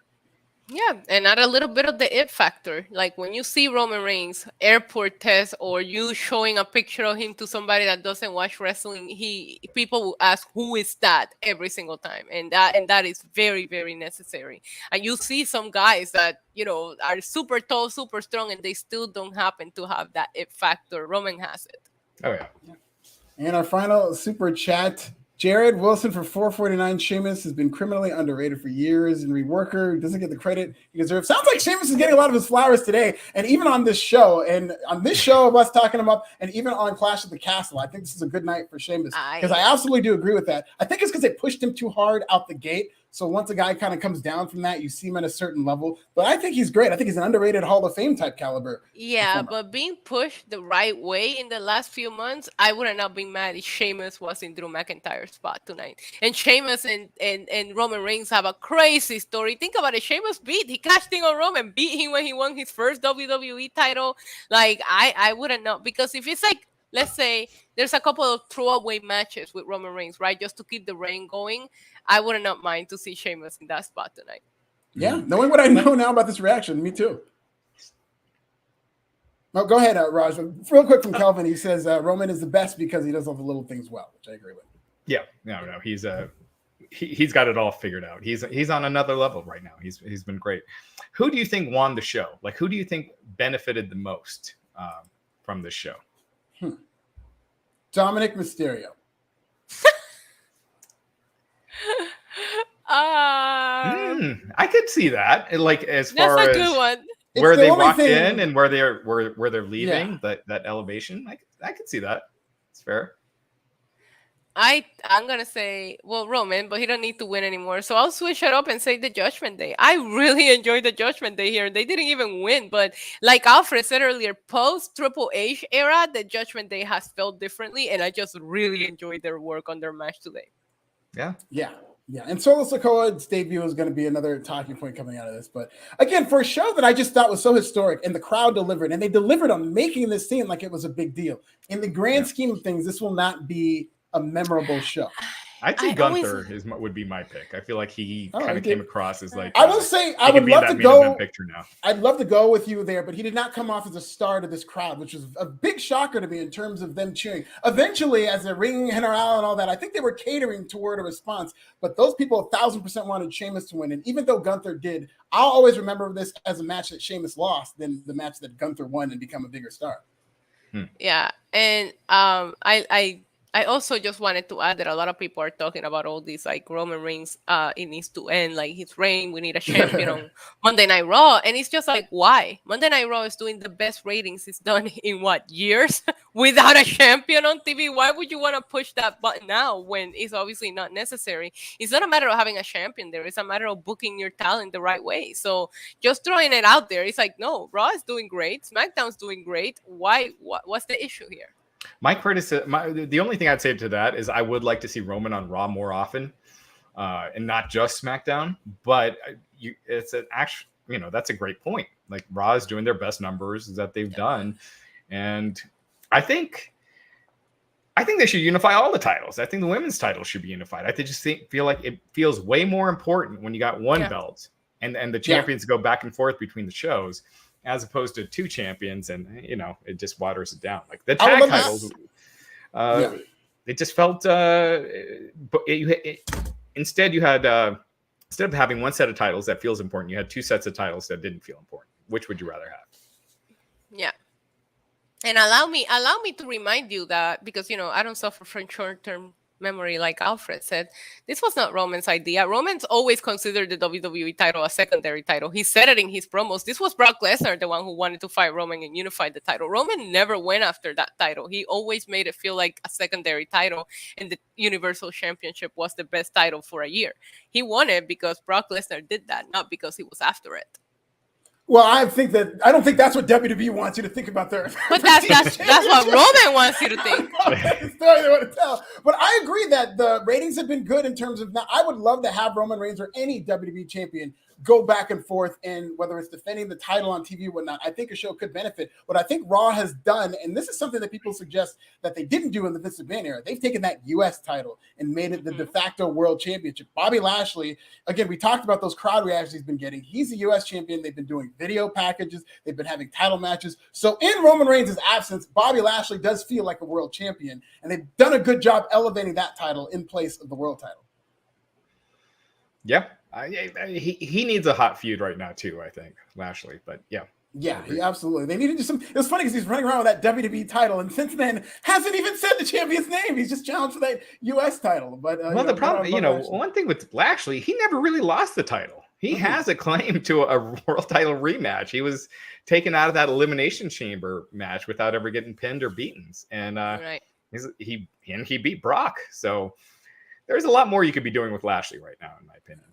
Yeah, and add a little bit of the it factor. Like when you see Roman Reigns airport test, or you showing a picture of him to somebody that doesn't watch wrestling, people will ask, who is that, every single time. And that is very, very necessary. And you see some guys that, are super tall, super strong, and they still don't happen to have that it factor. Roman has it. Oh yeah. And our final super chat, Jared Wilson for $4.49. Sheamus has been criminally underrated for years, and reworker doesn't get the credit he deserves. Sounds like Sheamus is getting a lot of his flowers today, and even on this show, of us talking him up, and even on Clash of the Castle, I think this is a good night for Sheamus because I absolutely do agree with that. I think it's because they pushed him too hard out the gate. So once a guy kind of comes down from that, you see him at a certain level. But I think he's great. I think he's an underrated Hall of Fame type caliber. Yeah, but being pushed the right way in the last few months, I would have not been mad if Sheamus was in Drew McIntyre's spot tonight. And Sheamus and Roman Reigns have a crazy story. Think about it. Sheamus he cashed in on Roman, beat him when he won his first WWE title. Like, I would have not, because if it's like, let's say there's a couple of throwaway matches with Roman Reigns, right? Just to keep the reign going. I would not mind to see Sheamus in that spot tonight. Yeah, knowing what I know now about this reaction, me too. No, go ahead, Raj. Real quick from Kelvin, he says Roman is the best because he does all the little things well, which I agree with. Yeah, no, he's got it all figured out. He's on another level right now. He's been great. Who do you think won the show? Like, who do you think benefited the most from this show? Dominic Mysterio. I could see that. Like, as far as good one. Where they walked in and where they're leaving, that elevation. I could see that. It's fair. I'm gonna say, Roman, but he don't need to win anymore. So I'll switch it up and say the Judgment Day. I really enjoyed the Judgment Day here. They didn't even win, but like Alfred said earlier, post Triple H era, the Judgment Day has felt differently, and I just really enjoyed their work on their match today. Yeah. And Solo Sikoa's debut is going to be another talking point coming out of this. But again, for a show that I just thought was so historic, and the crowd delivered, and they delivered on making this seem like it was a big deal. In the grand scheme of things, this will not be a memorable show. I'd say I Gunther would be my pick. I feel like he kind of came across as like I will say I he could would be in love that to main go. event picture now. I'd love to go with you there, but he did not come off as a star to this crowd, which was a big shocker to me in terms of them cheering. Eventually, as they're ringing General and all that, I think they were catering toward a response, but those people 1,000% wanted Sheamus to win. And even though Gunther did, I'll always remember this as a match that Sheamus lost than the match that Gunther won and become a bigger star. Yeah, and I also just wanted to add that a lot of people are talking about all these like Roman Reigns. It needs to end, like his reign. We need a champion on Monday Night Raw, and it's just like, why? Monday Night Raw is doing the best ratings it's done in what, years without a champion on TV. Why would you want to push that button now when it's obviously not necessary? It's not a matter of having a champion there. It's a matter of booking your talent the right way. So just throwing it out there, it's like, no, Raw is doing great. SmackDown's doing great. Why? What's the issue here? My criticism, the only thing I'd say to that is I would like to see Roman on Raw more often, and not just SmackDown. But it's an actual, that's a great point. Like Raw is doing their best numbers that they've done, and I think they should unify all the titles. I think the women's title should be unified. I just feel like it feels way more important when you got one belt and the champions go back and forth between the shows, as opposed to two champions, and it just waters it down. Like the tag titles, it just felt. Instead, you had instead of having one set of titles that feels important, you had two sets of titles that didn't feel important. Which would you rather have? Yeah, and allow me to remind you that, because I don't suffer from short-term memory like Alfred said, this was not Roman's idea. Roman's always considered the WWE title a secondary title. He said it in his promos. This was Brock Lesnar, the one who wanted to fight Roman and unify the title. Roman never went after that title. He always made it feel like a secondary title, and the Universal Championship was the best title for a year. He won it because Brock Lesnar did that, not because he was after it. Well, I don't think that's what WWE wants you to think about their. But that's what Roman wants you to think. That's the story they want to tell. But I agree that the ratings have been good in terms of. Now, I would love to have Roman Reigns or any WWE champion go back and forth, and whether it's defending the title on TV or whatnot, I think a show could benefit. What I think Raw has done, and this is something that people suggest that they didn't do in the Vince McMahon era, they've taken that U.S. title and made it the de facto world championship. Bobby Lashley, again, we talked about those crowd reactions he's been getting. He's a U.S. champion. They've been doing video packages. They've been having title matches. So in Roman Reigns' absence, Bobby Lashley does feel like a world champion, and they've done a good job elevating that title in place of the world title. Yeah. He needs a hot feud right now too, I think, Lashley. But yeah, he absolutely. They need to do some. It was funny because he's running around with that WWE title, and since then hasn't even said the champion's name. He's just challenged for that U.S. title. But the problem, one thing with Lashley, he never really lost the title. He has a claim to a world title rematch. He was taken out of that Elimination Chamber match without ever getting pinned or beaten, and he beat Brock. So there's a lot more you could be doing with Lashley right now, in my opinion.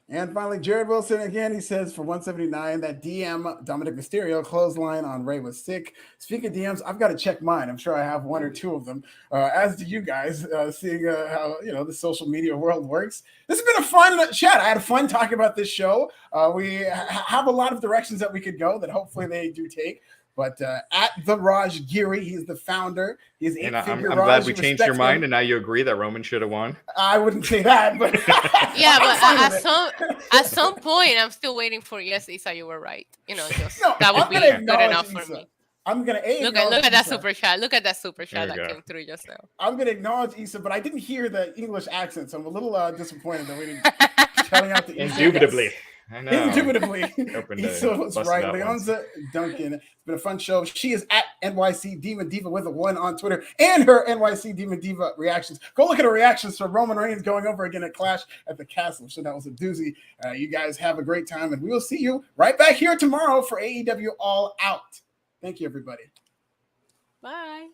And finally, Jared Wilson again. He says for 179 that DM Dominic Mysterio clothesline on Rey was sick. Speaking of DMs, I've got to check mine. I'm sure I have one or two of them. As do you guys, seeing how the social media world works. This has been a fun chat. I had fun talking about this show. We have a lot of directions that we could go that hopefully they do take. But at the Raj Giri, he's the founder. He's I'm glad we changed your mind, and now you agree that Roman should have won. I wouldn't say that, but yeah, but at some point, I'm still waiting for Isa. You were right. That would be good enough for me. I'm gonna look at that super chat. Look at that super chat that came through just now. I'm gonna acknowledge Isa, but I didn't hear the English accent, so I'm a little disappointed that we didn't shouting out the Indubitably. I know. Indubitably. Isa was right. Leonza Duncan. It's been a fun show. She is at NYC Demon Diva with a 1 on Twitter, and her NYC Demon Diva reactions. Go look at her reactions to Roman Reigns going over again at Clash at the Castle. So that was a doozy. You guys have a great time, and we will see you right back here tomorrow for AEW All Out. Thank you, everybody. Bye.